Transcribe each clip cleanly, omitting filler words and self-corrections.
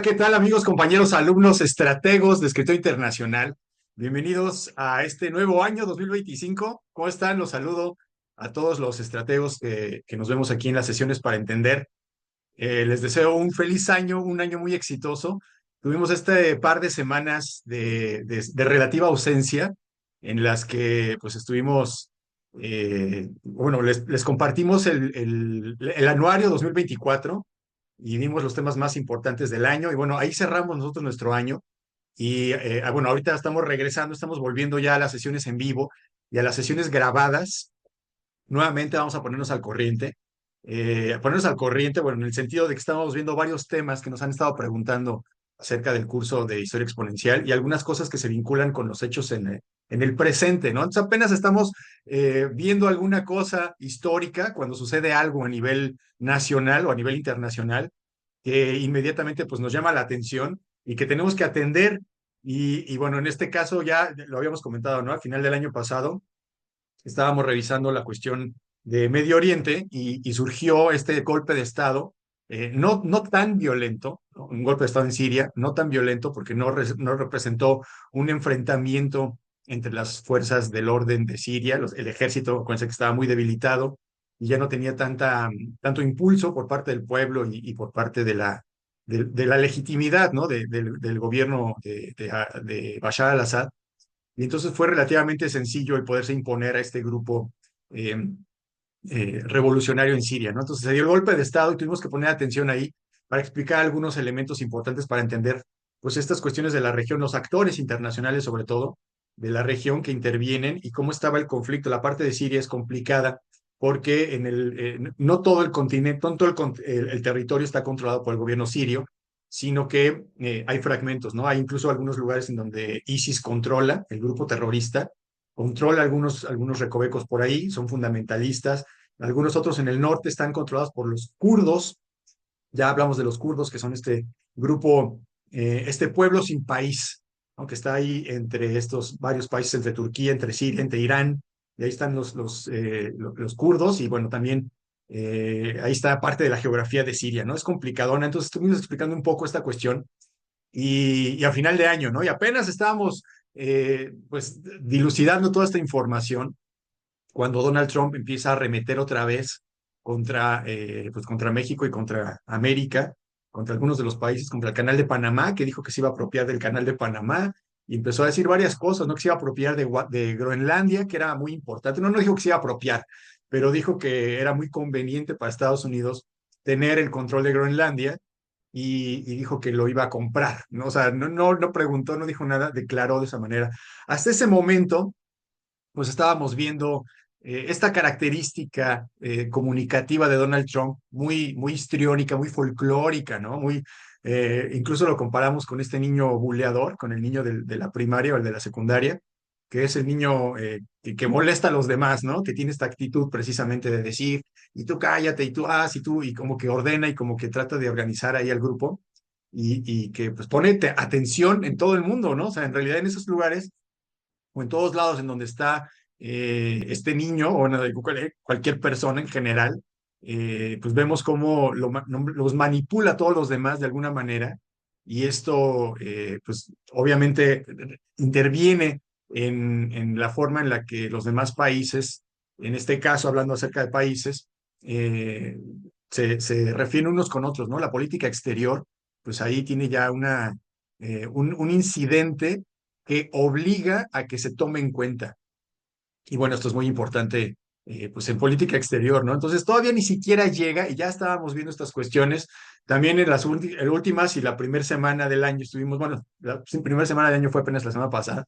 ¿qué tal amigos, compañeros, alumnos, estrategos de escritor internacional? Bienvenidos a este nuevo año 2025. ¿Cómo están? Los saludo a todos los estrategos que nos vemos aquí en las sesiones para entender. Les deseo un feliz año, un año muy exitoso. Tuvimos este par de semanas de relativa ausencia en las que pues estuvimos, bueno, les compartimos el anuario 2024 y vimos los temas más importantes del año. Y bueno, ahí cerramos nosotros nuestro año. Y bueno, ahorita estamos regresando, estamos volviendo ya a las sesiones en vivo y a las sesiones grabadas. Nuevamente vamos a ponernos al corriente. Ponernos al corriente, bueno, en el sentido de que estamos viendo varios temas que nos han estado preguntando acerca del curso de historia exponencial y algunas cosas que se vinculan con los hechos en el presente, ¿no? Entonces apenas estamos viendo alguna cosa histórica cuando sucede algo a nivel nacional o a nivel internacional que inmediatamente pues nos llama la atención y que tenemos que atender. Y bueno, en este caso ya lo habíamos comentado, ¿no? Al final del año pasado estábamos revisando la cuestión de Medio Oriente y surgió este golpe de Estado, no tan violento, ¿no? Un golpe de Estado en Siria, no tan violento porque no representó un enfrentamiento entre las fuerzas del orden de Siria, el ejército, acuérdense que estaba muy debilitado y ya no tenía tanto impulso por parte del pueblo y por parte de la legitimidad, ¿no? Del gobierno de Bashar al-Assad. Y entonces fue relativamente sencillo el poderse imponer a este grupo eh, revolucionario en Siria, ¿no? Entonces se dio el golpe de Estado y tuvimos que poner atención ahí para explicar algunos elementos importantes para entender, pues, estas cuestiones de la región, los actores internacionales sobre todo, de la región que intervienen y cómo estaba el conflicto. La parte de Siria es complicada porque no todo el continente, no todo el territorio está controlado por el gobierno sirio, sino que hay fragmentos, ¿no? Hay incluso algunos lugares en donde ISIS controla, el grupo terrorista, controla algunos recovecos por ahí, son fundamentalistas. Algunos otros en el norte están controlados por los kurdos. Ya hablamos de los kurdos, que son este grupo, este pueblo sin país, aunque está ahí entre estos varios países, entre Turquía, entre Siria, entre Irán, y ahí están los kurdos, y bueno, también ahí está parte de la geografía de Siria, ¿no? Es complicadona, entonces estuvimos explicando un poco esta cuestión, y a final de año, ¿no? Y apenas estábamos, pues, dilucidando toda esta información cuando Donald Trump empieza a arremeter otra vez pues contra México y contra América, contra algunos de los países, contra el canal de Panamá, que dijo que se iba a apropiar del canal de Panamá, y empezó a decir varias cosas, ¿no? Que se iba a apropiar de Groenlandia, que era muy importante. No dijo que se iba a apropiar, pero dijo que era muy conveniente para Estados Unidos tener el control de Groenlandia y dijo que lo iba a comprar, ¿no? O sea, no preguntó, no dijo nada, declaró de esa manera. Hasta ese momento pues estábamos viendo esta característica comunicativa de Donald Trump, muy histriónica, muy folclórica, ¿no? Incluso lo comparamos con este niño buleador, con el niño de la primaria o el de la secundaria, que es el niño que molesta a los demás, ¿no? Que tiene esta actitud precisamente de decir, y tú cállate, y tú haz, y tú, y como que ordena y como que trata de organizar ahí al grupo, y que pues pone atención en todo el mundo, ¿no? O sea, en realidad en esos lugares o en todos lados en donde está este niño o bueno, cualquier persona en general, pues vemos cómo los manipula a todos los demás de alguna manera y esto, pues obviamente interviene en la forma en la que los demás países, en este caso hablando acerca de países, eh, se refieren unos con otros, ¿no? La política exterior, pues ahí tiene ya un incidente que obliga a que se tome en cuenta. Y bueno, esto es muy importante, pues en política exterior, ¿no? Entonces todavía ni siquiera llega y ya estábamos viendo estas cuestiones. También en las últimas y la primera semana del año estuvimos, bueno, la primera semana del año fue apenas la semana pasada.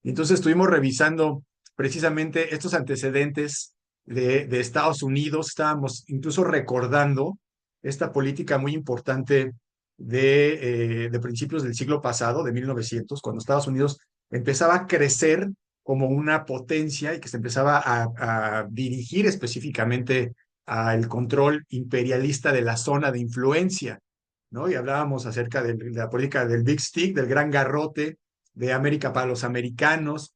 Y entonces estuvimos revisando precisamente estos antecedentes de Estados Unidos. Estábamos incluso recordando esta política muy importante de principios del siglo pasado, de 1900, cuando Estados Unidos empezaba a crecer como una potencia y que se empezaba a dirigir específicamente al control imperialista de la zona de influencia, ¿no? Y hablábamos acerca de la política del Big Stick, del gran garrote, de América para los americanos,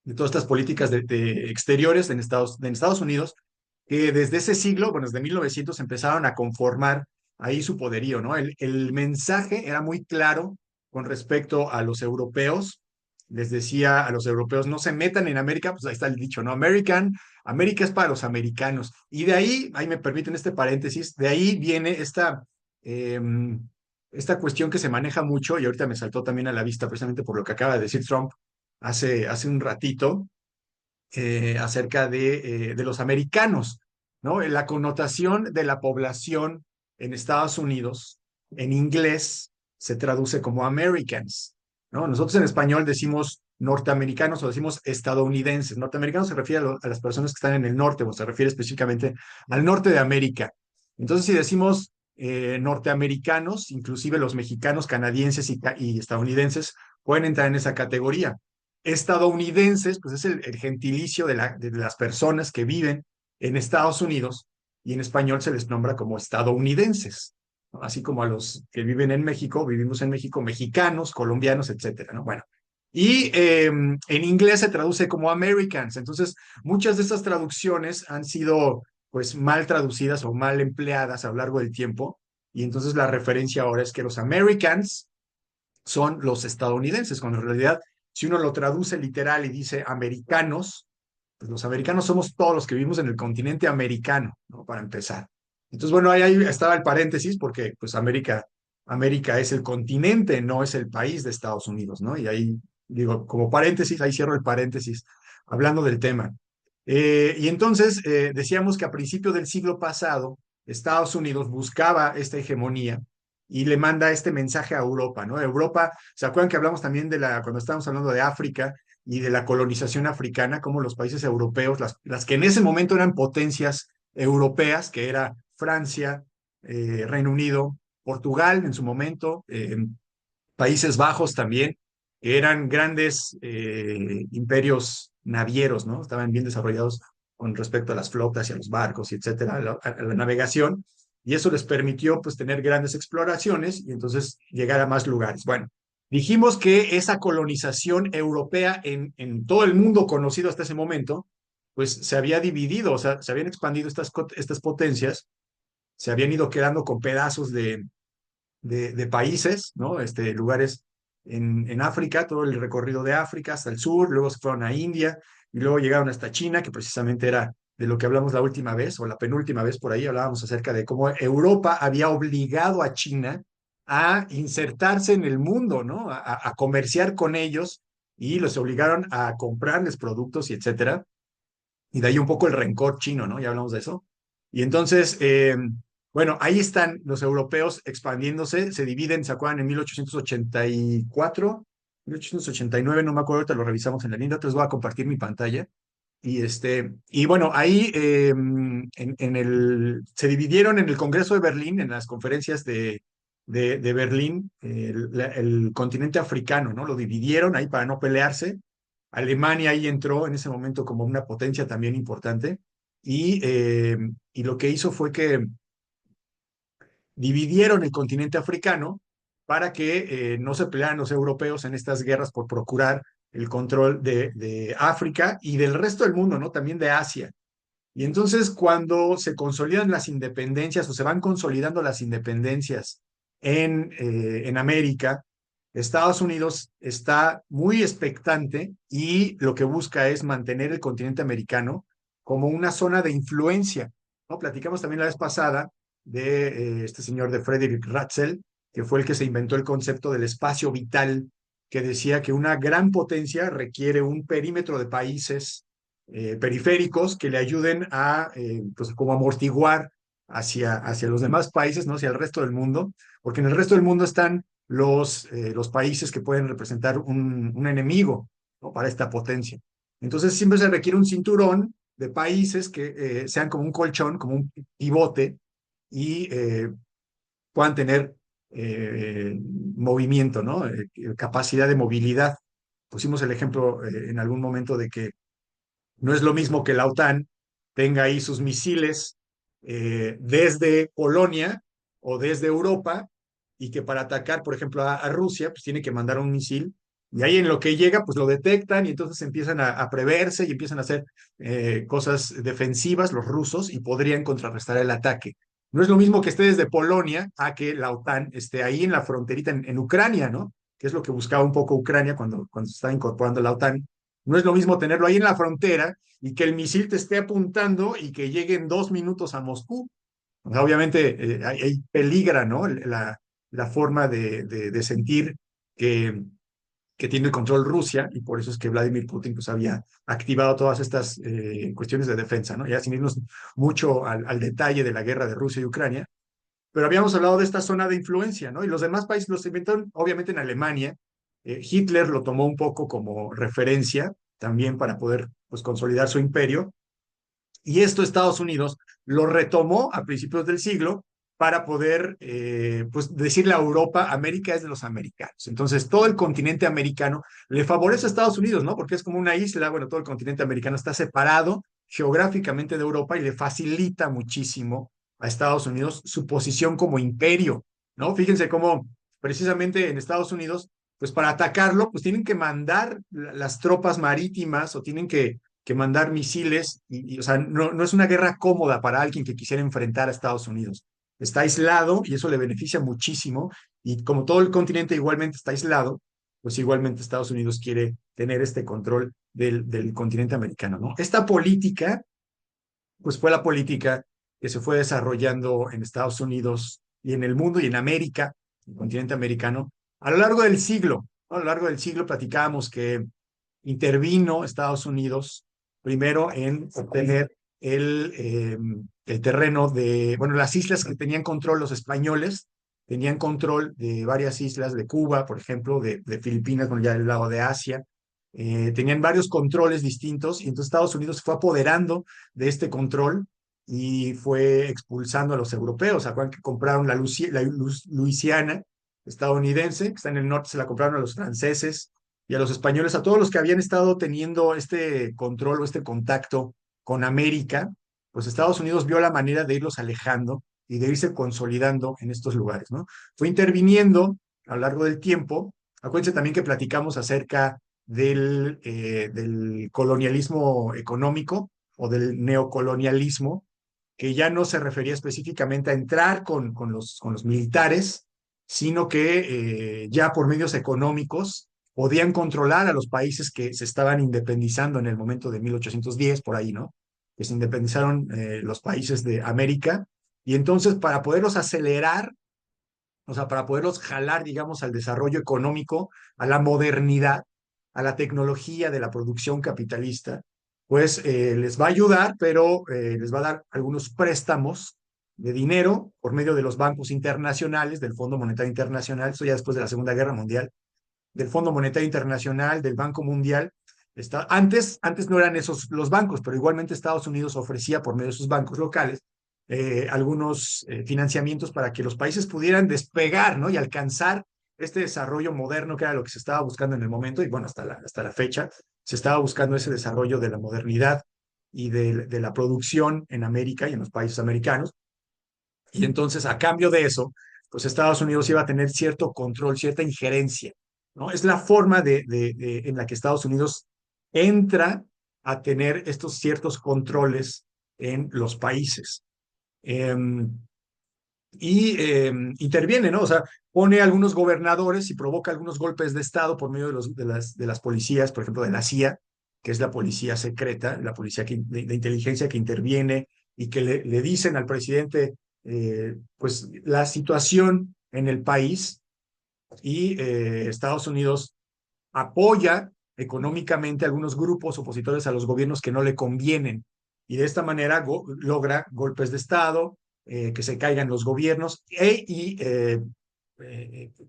de todas estas políticas de exteriores en Estados Unidos, que desde ese siglo, bueno, desde 1900 empezaron a conformar ahí su poderío, ¿no? El mensaje era muy claro con respecto a los europeos. Les decía a los europeos, no se metan en América, pues ahí está el dicho, ¿no? América es para los americanos. Y de ahí me permiten este paréntesis, de ahí viene eh, esta cuestión que se maneja mucho, y ahorita me saltó también a la vista precisamente por lo que acaba de decir Trump hace un ratito, acerca de los americanos, ¿no? La connotación de la población en Estados Unidos, en inglés, se traduce como Americans, ¿no? Nosotros en español decimos norteamericanos o decimos estadounidenses. Norteamericanos se refiere a las personas que están en el norte, o se refiere específicamente al norte de América. Entonces, si decimos norteamericanos, inclusive los mexicanos, canadienses y estadounidenses pueden entrar en esa categoría. Estadounidenses, pues es el gentilicio de las personas que viven en Estados Unidos, y en español se les nombra como estadounidenses, ¿no? Así como a los que viven en México, vivimos en México, mexicanos, colombianos, etcétera, ¿no? Bueno, y en inglés se traduce como Americans. Entonces, muchas de estas traducciones han sido pues mal traducidas o mal empleadas a lo largo del tiempo, y entonces la referencia ahora es que los Americans son los estadounidenses, cuando en realidad, si uno lo traduce literal y dice americanos, pues los americanos somos todos los que vivimos en el continente americano, ¿no? Para empezar. Entonces, bueno, ahí estaba el paréntesis, porque pues América es el continente, no es el país de Estados Unidos, ¿no? Y ahí digo, como paréntesis, ahí cierro el paréntesis, hablando del tema. Y entonces decíamos que a principio del siglo pasado, Estados Unidos buscaba esta hegemonía y le manda este mensaje a Europa, ¿no? Europa, ¿se acuerdan que hablamos también cuando estábamos hablando de África y de la colonización africana, cómo los países europeos, las que en ese momento eran potencias europeas, que era Francia, Reino Unido, Portugal en su momento, Países Bajos también, que eran grandes imperios navieros, ¿no? Estaban bien desarrollados con respecto a las flotas y a los barcos, y etcétera, a la navegación, y eso les permitió pues tener grandes exploraciones y entonces llegar a más lugares. Bueno, dijimos que esa colonización europea en todo el mundo conocido hasta ese momento, pues se había dividido, o sea, se habían expandido estas potencias, se habían ido quedando con pedazos de países, ¿no? Lugares en África, todo el recorrido de África hasta el sur, luego se fueron a India y luego llegaron hasta China, que precisamente era de lo que hablamos la última vez o la penúltima vez por ahí, hablábamos acerca de cómo Europa había obligado a China a insertarse en el mundo, ¿no? A comerciar con ellos, y los obligaron a comprarles productos y etcétera. Y de ahí un poco el rencor chino, ¿no? Ya hablamos de eso. Y entonces, bueno, ahí están los europeos expandiéndose, se dividen, ¿se acuerdan? En 1884, 1889, no me acuerdo, ahorita lo revisamos en la línea, entonces voy a compartir mi pantalla. Y bueno, ahí se dividieron en el Congreso de Berlín, en las conferencias de Berlín, el continente africano, ¿no? Lo dividieron ahí para no pelearse. Alemania ahí entró en ese momento como una potencia también importante, y lo que hizo fue que dividieron el continente africano para que no se pelearan los europeos en estas guerras por procurar el control de África y del resto del mundo, ¿no? También de Asia. Y entonces cuando se consolidan las independencias, o se van consolidando las independencias en América, Estados Unidos está muy expectante y lo que busca es mantener el continente americano como una zona de influencia, ¿no? Platicamos también la vez pasada de este señor de Frederick Ratzel, que fue el que se inventó el concepto del espacio vital, que decía que una gran potencia requiere un perímetro de países periféricos que le ayuden pues como amortiguar hacia los demás países, ¿no? Hacia el resto del mundo, porque en el resto del mundo están los países que pueden representar un enemigo, ¿no? Para esta potencia. Entonces siempre se requiere un cinturón de países que sean como un colchón, como un pivote, y puedan tener movimiento, ¿no? Capacidad de movilidad. Pusimos el ejemplo en algún momento de que no es lo mismo que la OTAN tenga ahí sus misiles desde Polonia o desde Europa, y que para atacar, por ejemplo, a Rusia, pues tiene que mandar un misil, y ahí en lo que llega, pues lo detectan y entonces empiezan a preverse y empiezan a hacer cosas defensivas los rusos y podrían contrarrestar el ataque. No es lo mismo que esté desde Polonia a que la OTAN esté ahí en la fronterita en Ucrania, ¿no? Que es lo que buscaba un poco Ucrania cuando se estaba incorporando la OTAN. No es lo mismo tenerlo ahí en la frontera y que el misil te esté apuntando y que llegue en 2 minutos a Moscú. O sea, obviamente ahí peligra, ¿no? La forma de sentir que, que tiene el control Rusia, y por eso es que Vladimir Putin pues había activado todas estas cuestiones de defensa, ¿no? Ya sin irnos mucho al detalle de la guerra de Rusia y Ucrania, pero habíamos hablado de esta zona de influencia, ¿no? Y los demás países los inventaron, obviamente en Alemania. Hitler lo tomó un poco como referencia también para poder pues consolidar su imperio, y esto Estados Unidos lo retomó a principios del siglo para poder pues decirle a Europa, América es de los americanos. Entonces, todo el continente americano le favorece a Estados Unidos, ¿no? Porque es como una isla, bueno, todo el continente americano está separado geográficamente de Europa y le facilita muchísimo a Estados Unidos su posición como imperio, ¿no? Fíjense cómo precisamente en Estados Unidos, pues para atacarlo, pues tienen que mandar las tropas marítimas o tienen que mandar misiles, o sea, no es una guerra cómoda para alguien que quisiera enfrentar a Estados Unidos. Está aislado y eso le beneficia muchísimo, y como todo el continente igualmente está aislado, pues igualmente Estados Unidos quiere tener este control del continente americano, ¿no? Esta política, pues fue la política que se fue desarrollando en Estados Unidos y en el mundo y en América, el continente americano, a lo largo del siglo, ¿no? A lo largo del siglo platicábamos que intervino Estados Unidos primero en obtener el terreno de, bueno, las islas que tenían control los españoles, tenían control de varias islas de Cuba, por ejemplo, de Filipinas, bueno, ya del lado de Asia. Tenían varios controles distintos y entonces Estados Unidos se fue apoderando de este control y fue expulsando a los europeos. Acuérdense que compraron Luisiana estadounidense, que está en el norte, se la compraron a los franceses y a los españoles, a todos los que habían estado teniendo este control o este contacto con América. Pues Estados Unidos vio la manera de irlos alejando y de irse consolidando en estos lugares, ¿no? Fue interviniendo a lo largo del tiempo. Acuérdense también que platicamos acerca del colonialismo económico o del neocolonialismo, que ya no se refería específicamente a entrar con los militares, sino que ya por medios económicos podían controlar a los países que se estaban independizando en el momento de 1810, por ahí, ¿no? Que se independizaron los países de América, y entonces para poderlos acelerar, o sea, para poderlos jalar, digamos, al desarrollo económico, a la modernidad, a la tecnología de la producción capitalista, pues les va a ayudar, pero les va a dar algunos préstamos de dinero por medio de los bancos internacionales, del Fondo Monetario Internacional, eso ya después de la Segunda Guerra Mundial, del Fondo Monetario Internacional, del Banco Mundial. Antes no eran esos los bancos, pero igualmente Estados Unidos ofrecía por medio de sus bancos locales algunos financiamientos para que los países pudieran despegar, ¿no? Y alcanzar este desarrollo moderno que era lo que se estaba buscando en el momento, y bueno, hasta la fecha se estaba buscando ese desarrollo de la modernidad y de la producción en América y en los países americanos. Y entonces, a cambio de eso, pues Estados Unidos iba a tener cierto control, cierta injerencia, ¿no? Es la forma en la que Estados Unidos entra a tener estos ciertos controles en los países. Eh, interviene, ¿no? O sea, pone algunos gobernadores y provoca algunos golpes de Estado por medio de las policías, por ejemplo, de la CIA, que es la policía secreta, la policía de inteligencia que interviene y que le dicen al presidente, pues, la situación en el país, y Estados Unidos apoya económicamente a algunos grupos opositores a los gobiernos que no le convienen, y de esta manera logra golpes de Estado, que se caigan los gobiernos y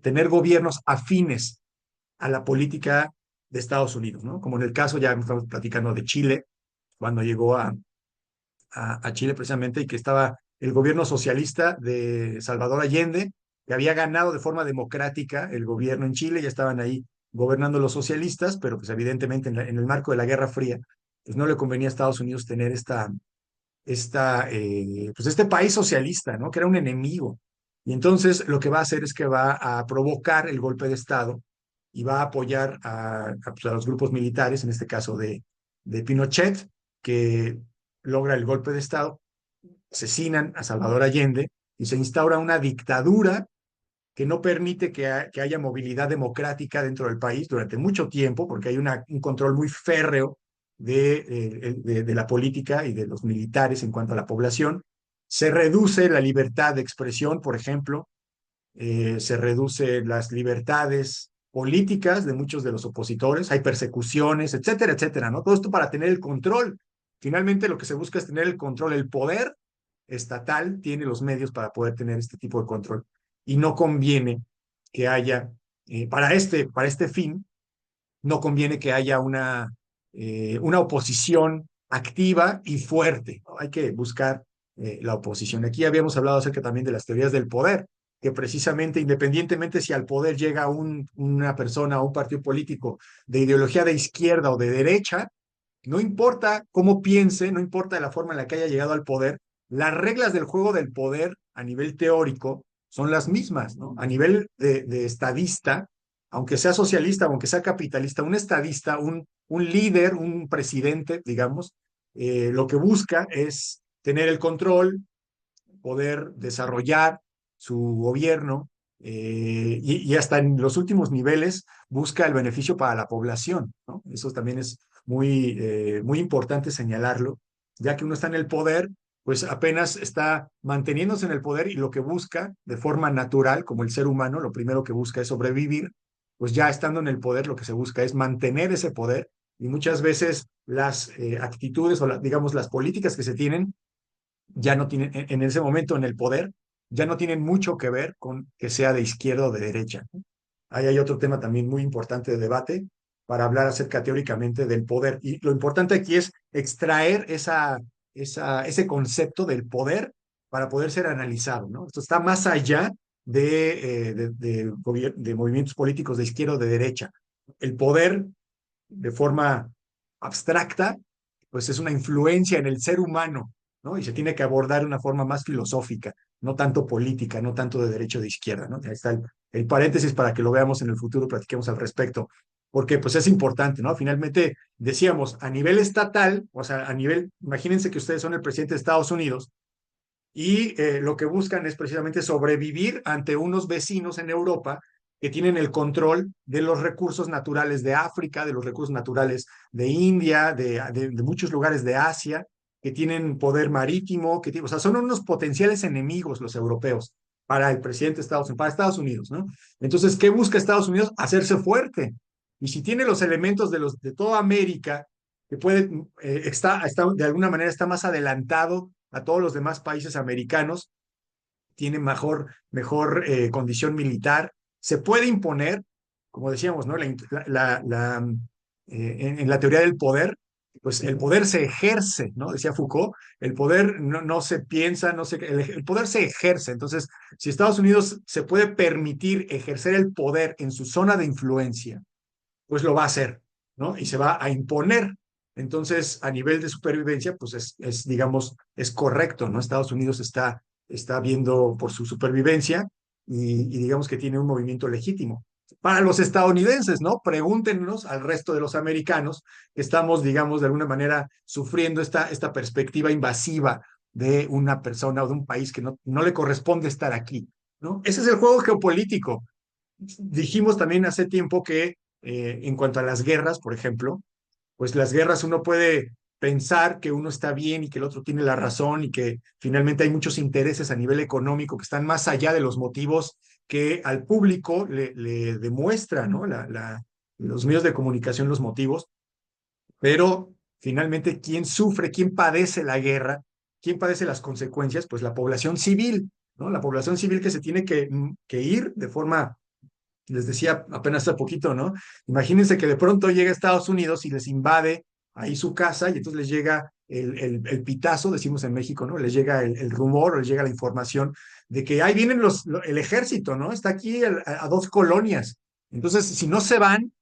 tener gobiernos afines a la política de Estados Unidos, ¿no? Como en el caso, ya estamos platicando de Chile, cuando llegó a Chile precisamente, y que estaba el gobierno socialista de Salvador Allende, que había ganado de forma democrática el gobierno en Chile, ya estaban ahí gobernando los socialistas, pero pues evidentemente en el marco de la Guerra Fría, pues no le convenía a Estados Unidos tener pues este país socialista, ¿no? Que era un enemigo. Y entonces lo que va a hacer es que va a provocar el golpe de Estado y va a apoyar pues, a los grupos militares, en este caso de Pinochet, que logra el golpe de Estado. asesinan a Salvador Allende y se instaura una dictadura que no permite que haya movilidad democrática dentro del país durante mucho tiempo, porque hay un control muy férreo de la política y de los militares en cuanto a la población. Se reduce la libertad de expresión, por ejemplo, se reduce las libertades políticas de muchos de los opositores, hay persecuciones, etcétera, etcétera, ¿no? Todo esto para tener el control. Finalmente lo que se busca es tener el control, el poder estatal tiene los medios para poder tener este tipo de control. Y no conviene que haya, para este fin, no conviene que haya una oposición activa y fuerte, ¿no? Hay que buscar la oposición. Aquí habíamos hablado acerca también de las teorías del poder, que precisamente, independientemente si al poder llega una persona o un partido político de ideología de izquierda o de derecha, no importa cómo piense, no importa la forma en la que haya llegado al poder, las reglas del juego del poder a nivel teórico son las mismas, ¿no? A nivel de estadista, aunque sea socialista, aunque sea capitalista, un estadista, un líder, un presidente, digamos, lo que busca es tener el control, poder desarrollar su gobierno y hasta en los últimos niveles busca el beneficio para la población, ¿no? Eso también es muy importante señalarlo, ya que uno está en el poder, pues apenas está manteniéndose en el poder y lo que busca de forma natural, como el ser humano, lo primero que busca es sobrevivir, pues ya estando en el poder lo que se busca es mantener ese poder y muchas veces las actitudes o digamos las políticas que se tienen ya no tienen, en ese momento en el poder, ya no tienen mucho que ver con que sea de izquierda o de derecha. Ahí hay otro tema también muy importante de debate para hablar acerca teóricamente del poder. Y lo importante aquí es extraer ese concepto del poder para poder ser analizado, ¿no? Esto está más allá de movimientos políticos de izquierda o de derecha. El poder, de forma abstracta, pues es una influencia en el ser humano, ¿no? Y se tiene que abordar de una forma más filosófica, no tanto política, no tanto de derecha o de izquierda, ¿no? Ahí está el paréntesis para que lo veamos en el futuro, platiquemos al respecto, porque pues es importante, ¿no? Finalmente, decíamos, a nivel estatal, o sea, a nivel, imagínense que ustedes son el presidente de Estados Unidos y lo que buscan es precisamente sobrevivir ante unos vecinos en Europa que tienen el control de los recursos naturales de África, de los recursos naturales de India, de muchos lugares de Asia, que tienen poder marítimo, o sea, son unos potenciales enemigos los europeos para el presidente de Estados Unidos, para Estados Unidos, ¿no? Entonces, ¿qué busca Estados Unidos? Hacerse fuerte. Y si tiene los elementos de toda América, que puede, de alguna manera está más adelantado a todos los demás países americanos, tiene mejor condición militar, se puede imponer, como decíamos, ¿no? En la teoría del poder, pues el poder se ejerce, ¿no? Decía Foucault, el poder no se piensa, el poder se ejerce. Entonces, si Estados Unidos se puede permitir ejercer el poder en su zona de influencia, pues lo va a hacer, ¿no? Y se va a imponer. Entonces, a nivel de supervivencia, pues digamos, es correcto, ¿no? Estados Unidos está viendo por su supervivencia y digamos que tiene un movimiento legítimo. Para los estadounidenses, ¿no? Pregúntenos al resto de los americanos que estamos, digamos, de alguna manera sufriendo esta perspectiva invasiva de una persona o de un país que no le corresponde estar aquí, ¿no? Ese es el juego geopolítico. Dijimos también hace tiempo que en cuanto a las guerras, por ejemplo, pues las guerras uno puede pensar que uno está bien y que el otro tiene la razón y que finalmente hay muchos intereses a nivel económico que están más allá de los motivos que al público le demuestra, ¿no? Los medios de comunicación, los motivos, pero finalmente, ¿quién sufre, quién padece la guerra, quién padece las consecuencias? Pues la población civil, ¿no? La población civil que se tiene que ir de forma les decía apenas hace poquito, ¿no? Imagínense que de pronto llega a Estados Unidos y les invade ahí su casa y entonces les llega el pitazo, decimos en México, ¿no? Les llega el rumor o les llega la información de que ahí vienen el ejército, ¿no? Está aquí a dos colonias. Entonces, si no se van,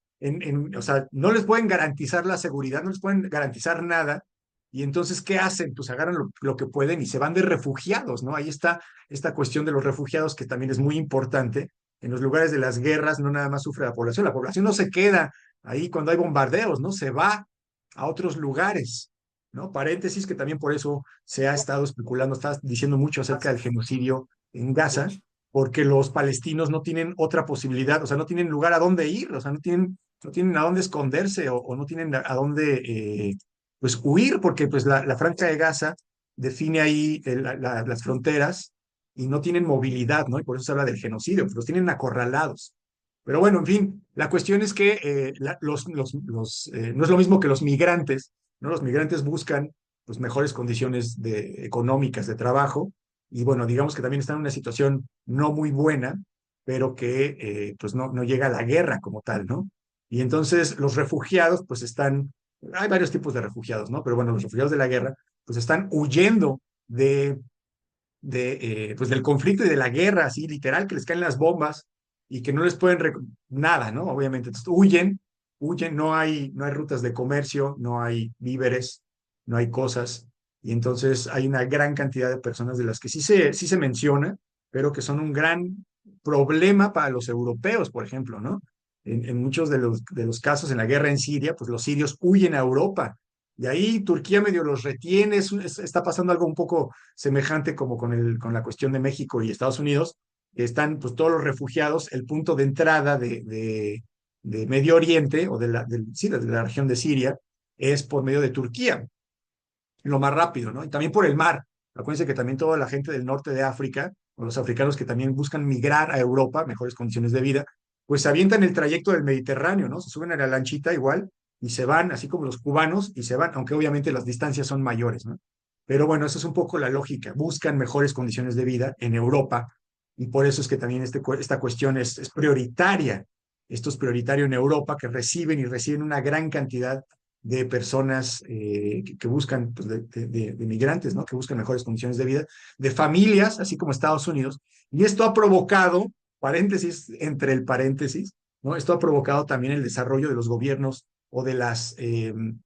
o sea, no les pueden garantizar la seguridad, no les pueden garantizar nada. Y entonces, ¿qué hacen? Pues agarran lo que pueden y se van de refugiados, ¿no? Ahí está esta cuestión de los refugiados que también es muy importante en los lugares de las guerras no nada más sufre la población no se queda ahí cuando hay bombardeos, ¿no? Se va a otros lugares. ¿no? Paréntesis que también por eso se ha estado especulando, está diciendo mucho acerca del genocidio en Gaza, porque los palestinos no tienen otra posibilidad, o sea, no tienen lugar a dónde ir, o sea, no tienen a dónde esconderse o no tienen a dónde pues huir, porque pues la franja de Gaza define ahí las fronteras y no tienen movilidad, ¿no? Y por eso se habla del genocidio, pues los tienen acorralados. Pero bueno, en fin, la cuestión es que no es lo mismo que los migrantes, ¿no? Los migrantes buscan pues, mejores condiciones económicas de trabajo y bueno, digamos que también están en una situación no muy buena, pero que pues no llega a la guerra como tal, ¿no? Y entonces los refugiados pues hay varios tipos de refugiados, ¿no? Pero bueno, los refugiados de la guerra pues están huyendo de pues del conflicto y de la guerra, así literal, que les caen las bombas y que no les pueden nada, ¿no? Obviamente, entonces, huyen, no hay rutas de comercio, no hay víveres, no hay cosas, y entonces hay una gran cantidad de personas de las que sí se menciona, pero que son un gran problema para los europeos, por ejemplo, ¿no? En muchos de los casos en la guerra en Siria, pues los sirios huyen a Europa. Y ahí Turquía medio los retiene, está pasando algo un poco semejante como con la cuestión de México y Estados Unidos, que están pues todos los refugiados, el punto de entrada de Medio Oriente o sí, de la región de Siria es por medio de Turquía, lo más rápido, ¿no? Y también por el mar. Acuérdense que también toda la gente del norte de África, o los africanos que también buscan migrar a Europa, mejores condiciones de vida, pues se avientan el trayecto del Mediterráneo, ¿no? Se suben a la lanchita igual y se van, así como los cubanos, y se van, aunque obviamente las distancias son mayores, ¿no? Pero bueno, esa es un poco la lógica. Buscan mejores condiciones de vida en Europa y por eso es que también esta cuestión es prioritaria. Esto es prioritario en Europa, que reciben y reciben una gran cantidad de personas que buscan, pues, de migrantes, ¿no? Que buscan mejores condiciones de vida, de familias, así como Estados Unidos. Y esto ha provocado, paréntesis, entre el paréntesis, ¿no? Esto ha provocado también el desarrollo de los gobiernos o el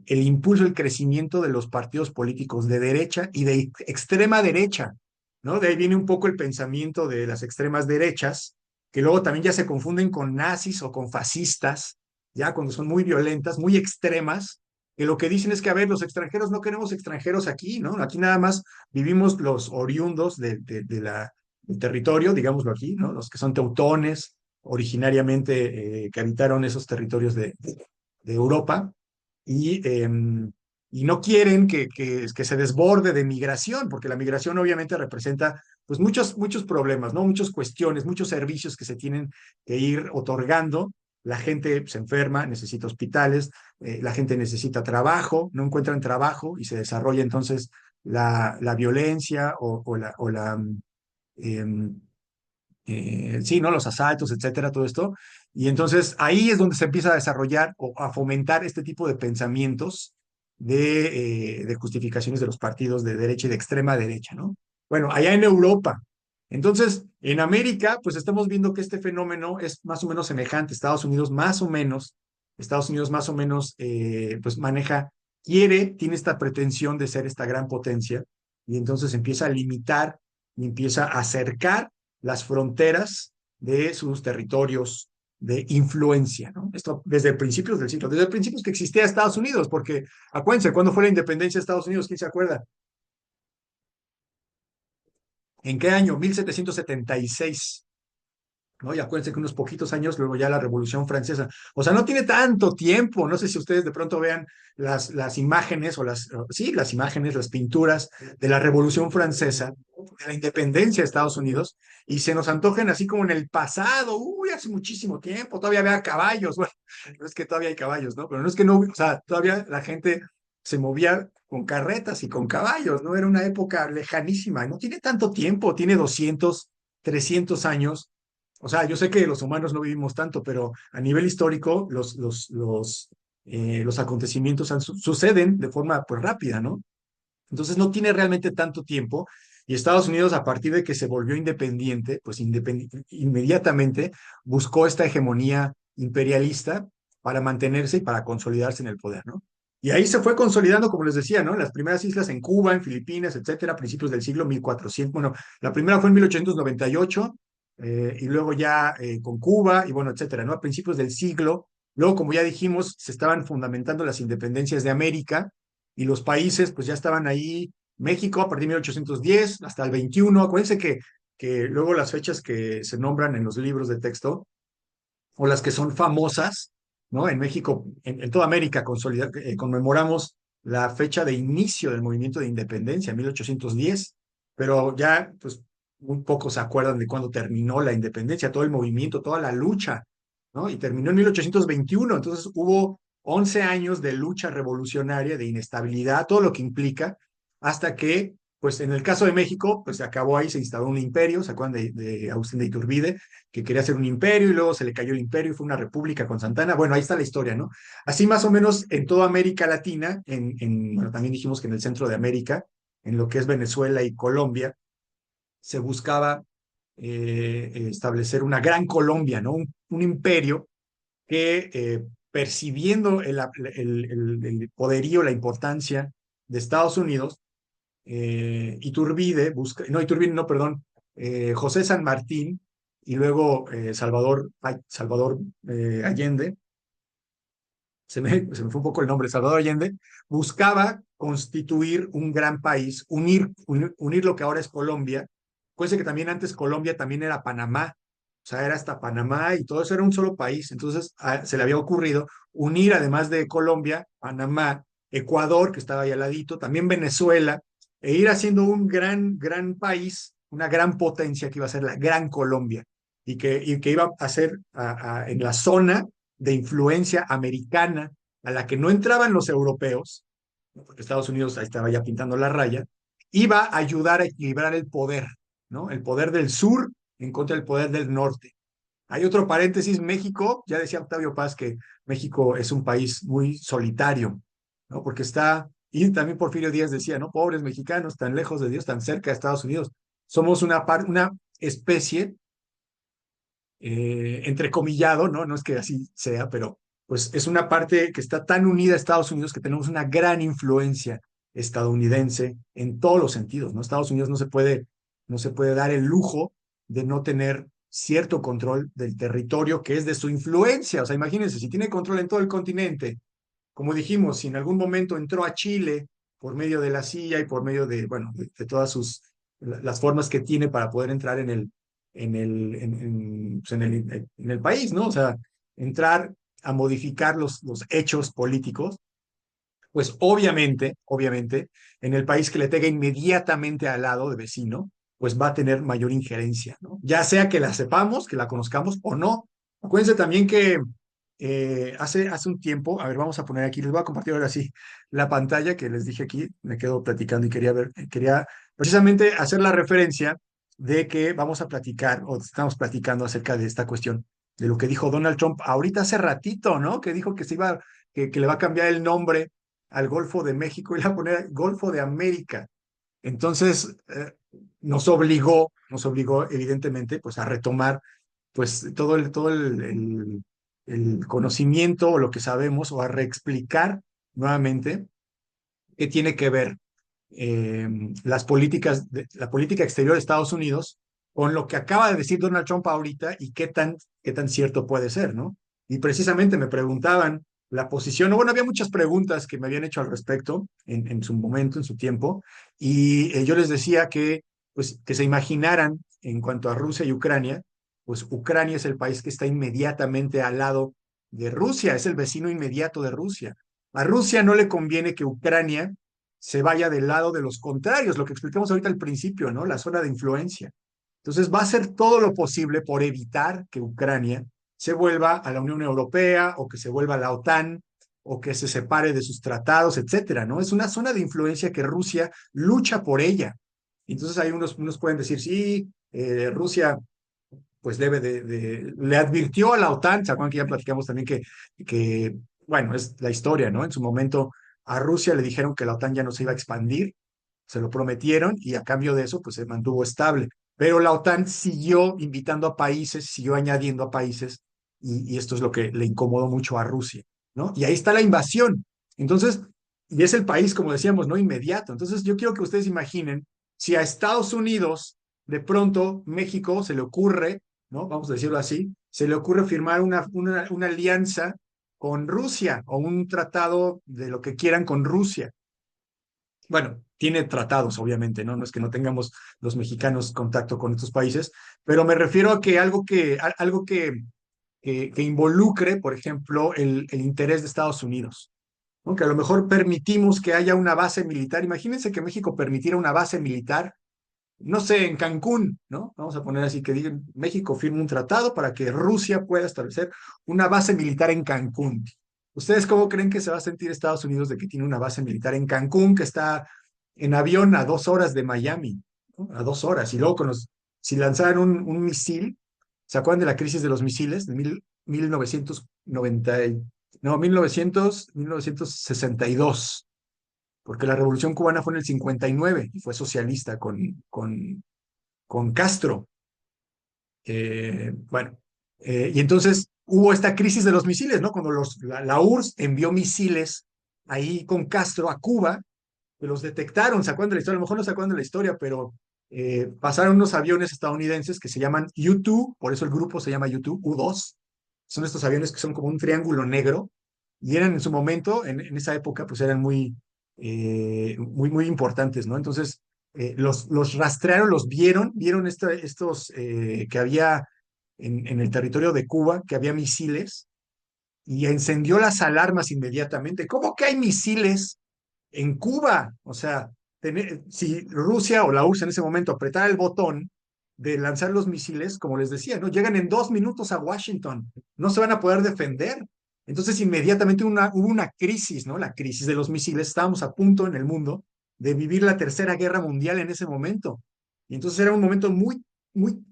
impulso, el crecimiento de los partidos políticos de derecha y de extrema derecha, ¿no? De ahí viene un poco el pensamiento de las extremas derechas, que luego también ya se confunden con nazis o con fascistas, ya cuando son muy violentas, muy extremas, que lo que dicen es que, a ver, los extranjeros no queremos extranjeros aquí, ¿no? Aquí nada más vivimos los oriundos del territorio, digámoslo aquí, ¿no? Los que son teutones, originariamente que habitaron esos territorios de Europa, y no quieren que se desborde de migración, porque la migración obviamente representa pues muchos problemas, ¿no? Muchas cuestiones, muchos servicios que se tienen que ir otorgando. La gente se enferma, necesita hospitales, la gente necesita trabajo, no encuentran trabajo y se desarrolla entonces la violencia em, sí, ¿no? Los asaltos, etcétera, todo esto. Y entonces ahí es donde se empieza a desarrollar o a fomentar este tipo de pensamientos de justificaciones de los partidos de derecha y de extrema derecha, ¿no? Bueno, allá en Europa. Entonces, en América, pues estamos viendo que este fenómeno es más o menos semejante. Estados Unidos más o menos, pues tiene esta pretensión de ser esta gran potencia y entonces empieza a limitar y empieza a acercar las fronteras de sus territorios de influencia, ¿no? Esto desde principios del siglo, desde principios que existía Estados Unidos, porque acuérdense, ¿cuándo fue la independencia de Estados Unidos? ¿Quién se acuerda? ¿En qué año? 1776. ¿No? Y acuérdense que unos poquitos años luego ya la Revolución Francesa. O sea, no tiene tanto tiempo. No sé si ustedes de pronto vean las imágenes sí, las imágenes, las pinturas de la Revolución Francesa, de la independencia de Estados Unidos, y se nos antojen así como en el pasado, uy, hace muchísimo tiempo, todavía había caballos. Bueno, no es que todavía hay caballos, ¿no? Pero no es que no, o sea, todavía la gente se movía con carretas y con caballos, ¿no? Era una época lejanísima, no tiene tanto tiempo, tiene 200, 300 años. O sea, yo sé que los humanos no vivimos tanto, pero a nivel histórico los acontecimientos suceden de forma pues rápida, ¿no? Entonces no tiene realmente tanto tiempo y Estados Unidos a partir de que se volvió independiente, pues inmediatamente buscó esta hegemonía imperialista para mantenerse y para consolidarse en el poder, ¿no? Y ahí se fue consolidando, como les decía, ¿no? Las primeras islas en Cuba, en Filipinas, etcétera, a principios del siglo 1400. Bueno, la primera fue en 1898 y luego ya con Cuba y bueno, etcétera, ¿no? A principios del siglo. Luego, como ya dijimos, se estaban fundamentando las independencias de América y los países pues ya estaban ahí. México a partir de 1810 hasta el 21. Acuérdense que luego las fechas que se nombran en los libros de texto o las que son famosas, ¿no? En México, en toda América, conmemoramos la fecha de inicio del movimiento de independencia, 1810, pero ya, pues, muy pocos se acuerdan de cuándo terminó la independencia, todo el movimiento, toda la lucha, ¿no? Y terminó en 1821, entonces hubo 11 años de lucha revolucionaria, de inestabilidad, todo lo que implica, hasta que, pues, en el caso de México, pues se acabó ahí, se instaló un imperio, ¿se acuerdan de Agustín de Iturbide? Que quería hacer un imperio y luego se le cayó el imperio y fue una república con Santana. Bueno, ahí está la historia, ¿no? Así más o menos en toda América Latina, bueno, también dijimos que en el centro de América, en lo que es Venezuela y Colombia, se buscaba establecer una gran Colombia, ¿no? Un imperio que percibiendo el poderío, la importancia de Estados Unidos, Iturbide busca, no, Iturbide, no, perdón, José San Martín y luego Salvador Allende, se me fue un poco el nombre, Salvador Allende, buscaba constituir un gran país, unir lo que ahora es Colombia. Puede ser que también antes Colombia también era Panamá, o sea, era hasta Panamá y todo eso era un solo país. Entonces se le había ocurrido unir, además de Colombia, Panamá, Ecuador, que estaba ahí al ladito, también Venezuela, e ir haciendo un gran país, una gran potencia que iba a ser la Gran Colombia y que iba a ser en la zona de influencia americana a la que no entraban los europeos, porque Estados Unidos ahí estaba ya pintando la raya, iba a ayudar a equilibrar el poder, ¿no? El poder del sur en contra del poder del norte. Hay otro paréntesis, México, ya decía Octavio Paz que México es un país muy solitario, ¿no? Porque y también Porfirio Díaz decía, ¿no? Pobres mexicanos, tan lejos de Dios, tan cerca de Estados Unidos. Somos una especie entrecomillado, ¿no? No es que así sea, pero pues es una parte que está tan unida a Estados Unidos que tenemos una gran influencia estadounidense en todos los sentidos, ¿no? Estados Unidos no se puede dar el lujo de no tener cierto control del territorio que es de su influencia. O sea, imagínense, si tiene control en todo el continente, como dijimos, si en algún momento entró a Chile por medio de la CIA y por medio de, bueno, de todas las formas que tiene para poder entrar pues, en el país, ¿no? O sea, entrar a modificar los hechos políticos, pues obviamente, en el país que le tenga inmediatamente al lado de vecino, pues va a tener mayor injerencia, ¿no? Ya sea que la sepamos, que la conozcamos o no. Acuérdense también que hace un tiempo, a ver, vamos a poner aquí, les voy a compartir ahora sí la pantalla que les dije aquí, me quedo platicando y quería precisamente hacer la referencia de que vamos a platicar, o estamos platicando acerca de esta cuestión, de lo que dijo Donald Trump ahorita hace ratito, ¿no? Que dijo que que le va a cambiar el nombre al Golfo de México y le va a poner Golfo de América. Entonces, nos obligó evidentemente, pues a retomar pues todo el conocimiento o lo que sabemos o a reexplicar nuevamente qué tiene que ver la política exterior de Estados Unidos con lo que acaba de decir Donald Trump ahorita y qué tan cierto puede ser, ¿no? Y precisamente me preguntaban la posición, o bueno, había muchas preguntas que me habían hecho al respecto en su momento, en su tiempo, y yo les decía pues, que se imaginaran en cuanto a Rusia y Ucrania, pues Ucrania es el país que está inmediatamente al lado de Rusia, es el vecino inmediato de Rusia. A Rusia no le conviene que Ucrania se vaya del lado de los contrarios, lo que explicamos ahorita al principio, ¿no? La zona de influencia. Entonces va a hacer todo lo posible por evitar que Ucrania se vuelva a la Unión Europea o que se vuelva a la OTAN o que se separe de sus tratados, etcétera, ¿no? Es una zona de influencia que Rusia lucha por ella. Entonces hay unos pueden decir, sí, Rusia pues le advirtió a la OTAN, ¿se acuerdan que ya platicamos también bueno, es la historia, ¿no? En su momento a Rusia le dijeron que la OTAN ya no se iba a expandir, se lo prometieron y a cambio de eso, pues se mantuvo estable. Pero la OTAN siguió invitando a países, siguió añadiendo a países y esto es lo que le incomodó mucho a Rusia, ¿no? Y ahí está la invasión. Entonces, y es el país, como decíamos, no inmediato. Entonces, yo quiero que ustedes imaginen si a Estados Unidos, de pronto, México se le ocurre, ¿no? Vamos a decirlo así, se le ocurre firmar una alianza con Rusia o un tratado de lo que quieran con Rusia. bueno, tiene tratados, obviamente, ¿no? No es que no tengamos los mexicanos contacto con estos países, pero me refiero a que algo que involucre, por ejemplo, el interés de Estados Unidos, ¿no? Que a lo mejor permitimos que haya una base militar. Imagínense que México permitiera una base militar, no sé, en Cancún, ¿no? Vamos a poner así que digan, México firma un tratado para que Rusia pueda establecer una base militar en Cancún. ¿Ustedes cómo creen que se va a sentir Estados Unidos de que tiene una base militar en Cancún, que está en avión a 2 horas de Miami, ¿no? A 2 horas? Y luego si lanzaran un misil, ¿se acuerdan de la crisis de los misiles de 1990, no, 1962? Porque la Revolución Cubana fue en el 59 y fue socialista con Castro. Bueno, y entonces hubo esta crisis de los misiles, ¿no? Cuando la URSS envió misiles ahí con Castro a Cuba, que los detectaron, ¿se acuerdan de la historia? A lo mejor no se acuerdan de la historia, pero pasaron unos aviones estadounidenses que se llaman U-2, por eso el grupo se llama U-2, U-2. Son estos aviones que son como un triángulo negro y eran en su momento, en esa época, pues eran muy importantes, ¿no? Entonces, los rastrearon, los vieron estos que había en el territorio de Cuba, que había misiles, y encendió las alarmas inmediatamente. ¿Cómo que hay misiles en Cuba? O sea, si Rusia o la URSS en ese momento apretara el botón de lanzar los misiles, como les decía, ¿no? Llegan en 2 minutos a Washington, no se van a poder defender. Entonces, inmediatamente hubo una crisis, ¿no? La crisis de los misiles. Estábamos a punto en el mundo de vivir la Tercera Guerra Mundial en ese momento. Y entonces era un momento muy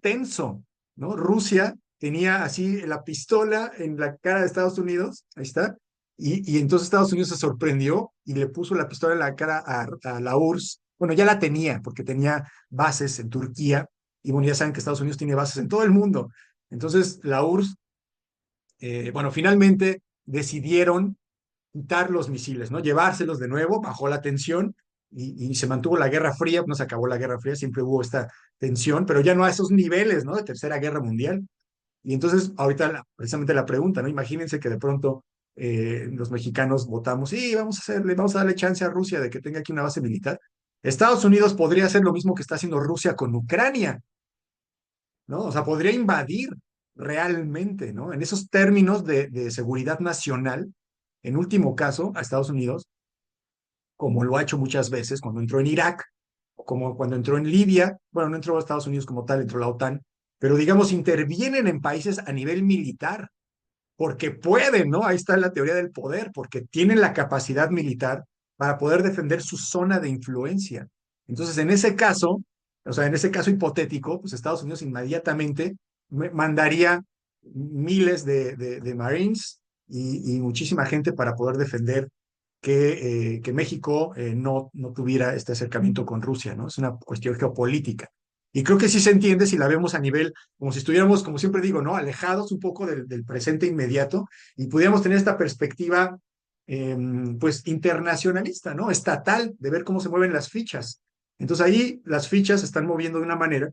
tenso, ¿no? Rusia tenía así la pistola en la cara de Estados Unidos, ahí está, y entonces Estados Unidos se sorprendió y le puso la pistola en la cara a la URSS. Bueno, ya la tenía, porque tenía bases en Turquía, y bueno, ya saben que Estados Unidos tiene bases en todo el mundo. Entonces, la URSS, bueno, finalmente decidieron quitar los misiles, ¿no? Llevárselos de nuevo, bajó la tensión y se mantuvo la Guerra Fría, no se acabó la Guerra Fría, siempre hubo esta tensión, pero ya no a esos niveles, ¿no? De Tercera Guerra Mundial. Y entonces, ahorita precisamente la pregunta, ¿no? Imagínense que de pronto los mexicanos votamos, sí, vamos a darle chance a Rusia de que tenga aquí una base militar. Estados Unidos podría hacer lo mismo que está haciendo Rusia con Ucrania, ¿no? O sea, podría invadir realmente, ¿no? En esos términos de seguridad nacional, en último caso, a Estados Unidos, como lo ha hecho muchas veces cuando entró en Irak, o como cuando entró en Libia, bueno, no entró a Estados Unidos como tal, entró la OTAN, pero digamos, intervienen en países a nivel militar porque pueden, ¿no? Ahí está la teoría del poder, porque tienen la capacidad militar para poder defender su zona de influencia. Entonces, en ese caso, o sea, en ese caso hipotético, pues Estados Unidos inmediatamente mandaría miles de Marines y muchísima gente para poder defender que México no tuviera este acercamiento con Rusia, ¿no? Es una cuestión geopolítica. Y creo que sí se entiende si la vemos a nivel, como si estuviéramos, como siempre digo, ¿no? Alejados un poco del presente inmediato y pudiéramos tener esta perspectiva, pues, internacionalista, ¿no? Estatal, de ver cómo se mueven las fichas. Entonces ahí las fichas se están moviendo de una manera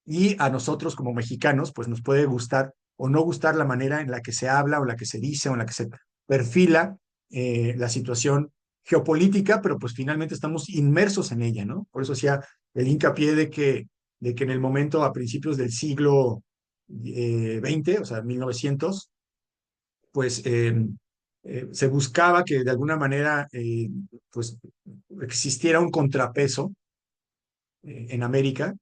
y a nosotros como mexicanos, pues nos puede gustar o no gustar la manera en la que se habla o en la que se dice o en la que se perfila la situación geopolítica, pero pues finalmente estamos inmersos en ella, ¿no? Por eso hacía el hincapié de que en el momento, a principios del siglo XX, o sea, 1900, pues se buscaba que de alguna manera pues existiera un contrapeso en América,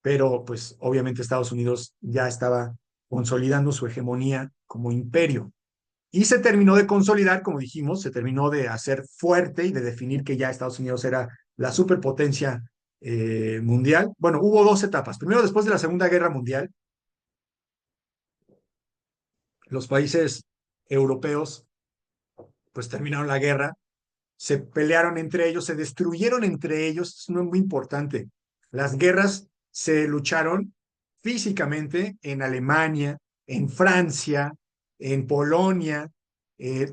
pero pues obviamente Estados Unidos ya estaba consolidando su hegemonía como imperio. Y se terminó de consolidar, como dijimos, se terminó de hacer fuerte y de definir que ya Estados Unidos era la superpotencia mundial. Bueno, hubo dos etapas. Primero, después de la Segunda Guerra Mundial, los países europeos pues terminaron la guerra, se pelearon entre ellos, se destruyeron entre ellos, es muy importante. Las guerras se lucharon físicamente en Alemania, en Francia, en Polonia,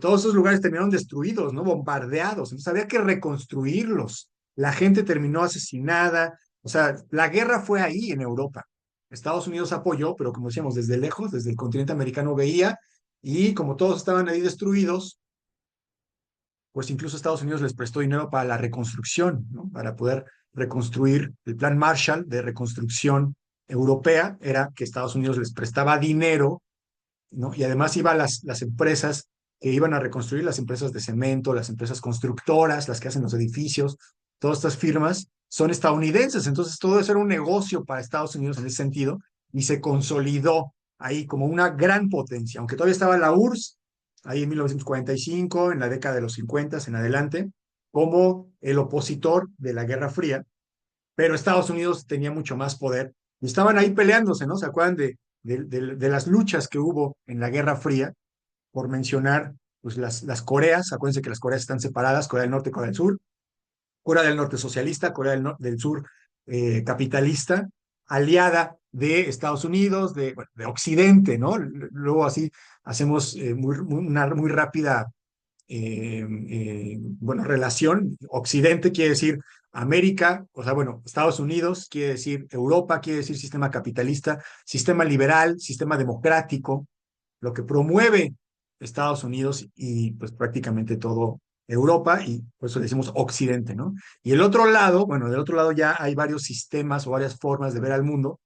todos esos lugares terminaron destruidos, ¿no? Bombardeados, entonces había que reconstruirlos. La gente terminó asesinada, o sea, la guerra fue ahí en Europa. Estados Unidos apoyó, pero como decíamos, desde lejos, desde el continente americano veía, y como todos estaban ahí destruidos, pues incluso Estados Unidos les prestó dinero para la reconstrucción, ¿no? Para poder reconstruir el plan Marshall de reconstrucción europea, era que Estados Unidos les prestaba dinero, ¿no? Y además iban las empresas que iban a reconstruir, las empresas de cemento, las empresas constructoras, las que hacen los edificios, todas estas firmas son estadounidenses, entonces todo eso era un negocio para Estados Unidos en ese sentido y se consolidó ahí como una gran potencia, aunque todavía estaba la URSS, ahí en 1945, en la década de los 50 en adelante, como el opositor de la Guerra Fría, pero Estados Unidos tenía mucho más poder y estaban ahí peleándose, ¿no? ¿Se acuerdan de las luchas que hubo en la Guerra Fría? Por mencionar, pues las Coreas, acuérdense que las Coreas están separadas, Corea del Norte y Corea del Sur, Corea del Norte socialista, Corea del Sur capitalista, aliada de Estados Unidos, bueno, de Occidente, ¿no? Luego así hacemos una muy rápida bueno, relación. Occidente quiere decir América, o sea, bueno, Estados Unidos quiere decir Europa, quiere decir sistema capitalista, sistema liberal, sistema democrático, lo que promueve Estados Unidos y pues prácticamente todo Europa, y por eso decimos Occidente, ¿no? Y el otro lado, bueno, del otro lado ya hay varios sistemas o varias formas de ver al mundo,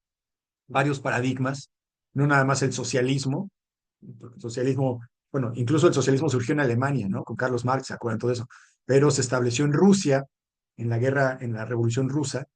varios paradigmas, no nada más el socialismo, porque el socialismo, bueno, incluso el socialismo surgió en Alemania, ¿no? Con Carlos Marx, ¿se acuerdan todo eso? Pero se estableció en Rusia, en la guerra, en la Revolución Rusa,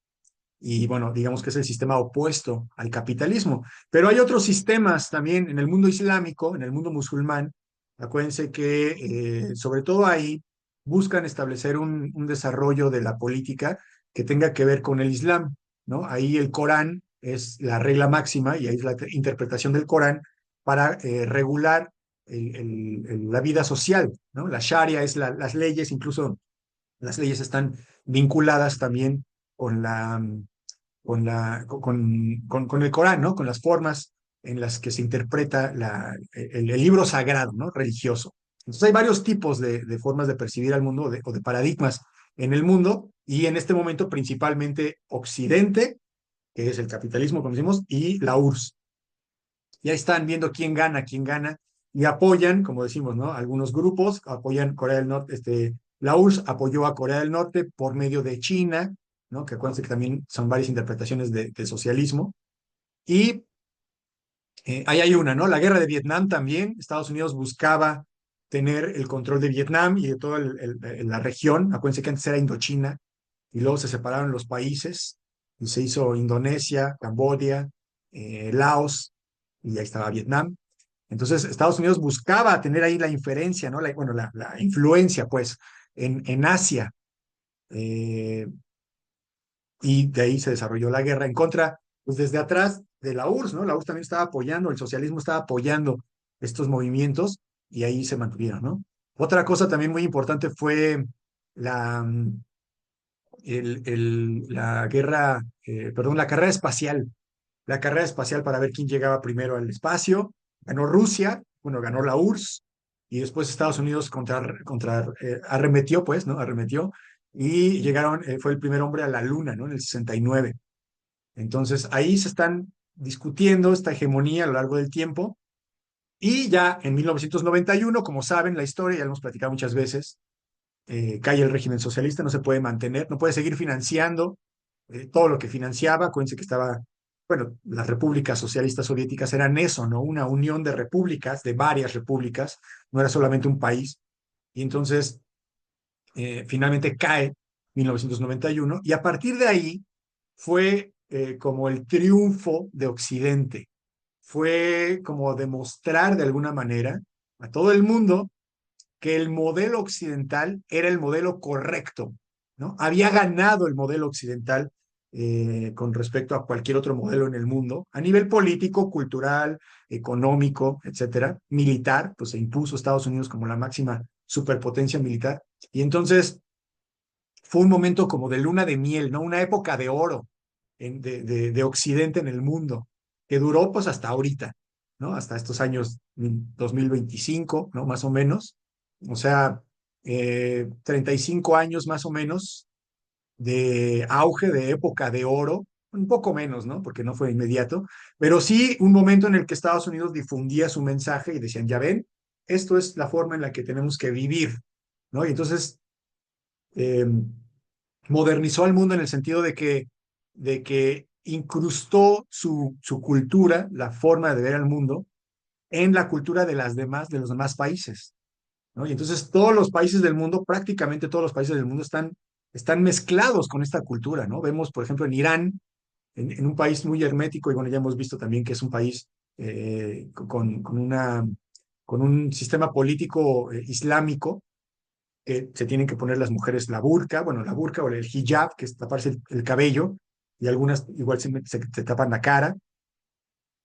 y bueno, digamos que es el sistema opuesto al capitalismo. Pero hay otros sistemas también en el mundo islámico, en el mundo musulmán. Acuérdense que sobre todo ahí buscan establecer un desarrollo de la política que tenga que ver con el Islam, ¿no? Ahí el Corán es la regla máxima y ahí es la interpretación del Corán para regular la vida social, ¿no? La Sharia es las leyes, incluso las leyes están vinculadas también con con el Corán, ¿no? Con las formas en las que se interpreta el libro sagrado, ¿no? Religioso. Entonces hay varios tipos de formas de percibir al mundo o de paradigmas en el mundo y en este momento principalmente Occidente, que es el capitalismo, como decimos, y la URSS. Ya están viendo quién gana y apoyan, como decimos, ¿no? Algunos grupos apoyan Corea del Norte, la URSS apoyó a Corea del Norte por medio de China, ¿no? Que acuérdense que también son varias interpretaciones de socialismo. Y ahí hay una, ¿no? La guerra de Vietnam también, Estados Unidos buscaba tener el control de Vietnam y de toda la región. Acuérdense que antes era Indochina y luego se separaron los países y se hizo Indonesia, Camboya, Laos y ahí estaba Vietnam. Entonces, Estados Unidos buscaba tener ahí la inferencia, ¿no? Bueno, la influencia, pues, en Asia. eh, y de ahí se desarrolló la guerra en contra, pues desde atrás de la URSS, ¿no? La URSS también estaba apoyando, el socialismo estaba apoyando estos movimientos y ahí se mantuvieron, ¿no? Otra cosa también muy importante fue la, la guerra, perdón, la carrera espacial para ver quién llegaba primero al espacio. Ganó Rusia, bueno, ganó la URSS, y después Estados Unidos arremetió, pues, ¿no? Arremetió, y llegaron, fue el primer hombre a la Luna, ¿no? En el 69. Entonces, ahí se están discutiendo esta hegemonía a lo largo del tiempo, y ya en 1991, como saben, la historia, ya lo hemos platicado muchas veces, cae el régimen socialista, no se puede mantener, no puede seguir financiando todo lo que financiaba. Acuérdense que estaba, bueno, las repúblicas socialistas soviéticas eran eso, ¿no? Una unión de repúblicas, de varias repúblicas, no era solamente un país. Y entonces, finalmente cae 1991, y a partir de ahí fue como el triunfo de Occidente. Fue como demostrar de alguna manera a todo el mundo que el modelo occidental era el modelo correcto, ¿no? Había ganado el modelo occidental con respecto a cualquier otro modelo en el mundo, a nivel político, cultural, económico, etcétera, militar, pues se impuso Estados Unidos como la máxima superpotencia militar. Y entonces fue un momento como de luna de miel, ¿no? Una época de oro de Occidente en el mundo, que duró pues hasta ahorita, ¿no? Hasta estos años 2025, ¿no? Más o menos. O sea, 35 años más o menos de auge, de época de oro, un poco menos, ¿no? Porque no fue inmediato, pero sí un momento en el que Estados Unidos difundía su mensaje y decían, ya ven, esto es la forma en la que tenemos que vivir. ¿no? Y entonces eh, modernizó al mundo en el sentido de que incrustó su cultura, la forma de ver al mundo, en la cultura de los demás países, ¿no? Y entonces todos los países del mundo, prácticamente todos los países del mundo están mezclados con esta cultura, ¿no? Vemos, por ejemplo, en Irán, en un país muy hermético, y bueno, ya hemos visto también que es un país con un sistema político islámico, que se tienen que poner las mujeres la burka, bueno, la burka o el hijab, que es taparse el cabello, y algunas igual se tapan la cara,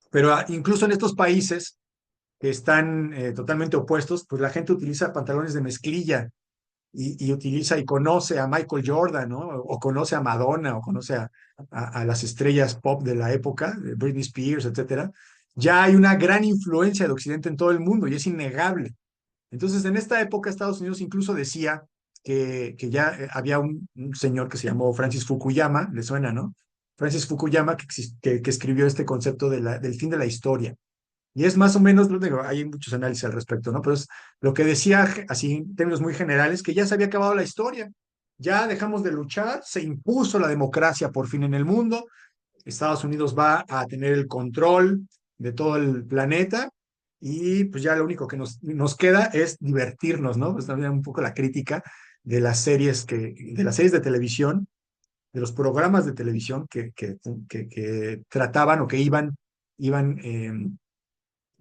pero incluso en estos países que están totalmente opuestos, pues la gente utiliza pantalones de mezclilla y utiliza y conoce a Michael Jordan, ¿no? O conoce a Madonna, o conoce a las estrellas pop de la época, de Britney Spears, etcétera. Ya hay una gran influencia de Occidente en todo el mundo y es innegable. Entonces, en esta época, Estados Unidos incluso decía que ya había un señor que se llamó Francis Fukuyama, le suena, ¿no? Francis Fukuyama, que escribió este concepto del fin de la historia. Y es más o menos, lo digo, hay muchos análisis al respecto, ¿no? Pero es lo que decía, así en términos muy generales, que ya se había acabado la historia. Ya dejamos de luchar, se impuso la democracia por fin en el mundo, Estados Unidos va a tener el control de todo el planeta y pues ya lo único que nos queda es divertirnos, ¿no? Pues también un poco la crítica de las series de televisión, de los programas de televisión que trataban o que iban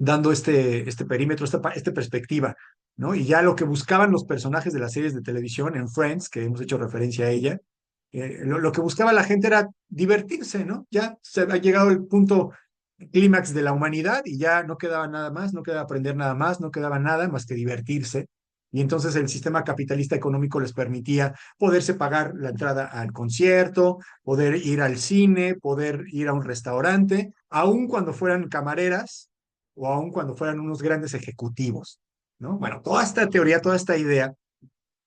dando este perímetro, esta perspectiva, ¿no? Y ya lo que buscaban los personajes de las series de televisión en Friends, que hemos hecho referencia a ella, lo que buscaba la gente era divertirse, ¿no? Ya se ha llegado el punto clímax de la humanidad y ya no quedaba nada más, no quedaba aprender nada más, no quedaba nada más que divertirse. Y entonces el sistema capitalista económico les permitía poderse pagar la entrada al concierto, poder ir al cine, poder ir a un restaurante, aun cuando fueran camareras o aun cuando fueran unos grandes ejecutivos, ¿no? Bueno, toda esta teoría, toda esta idea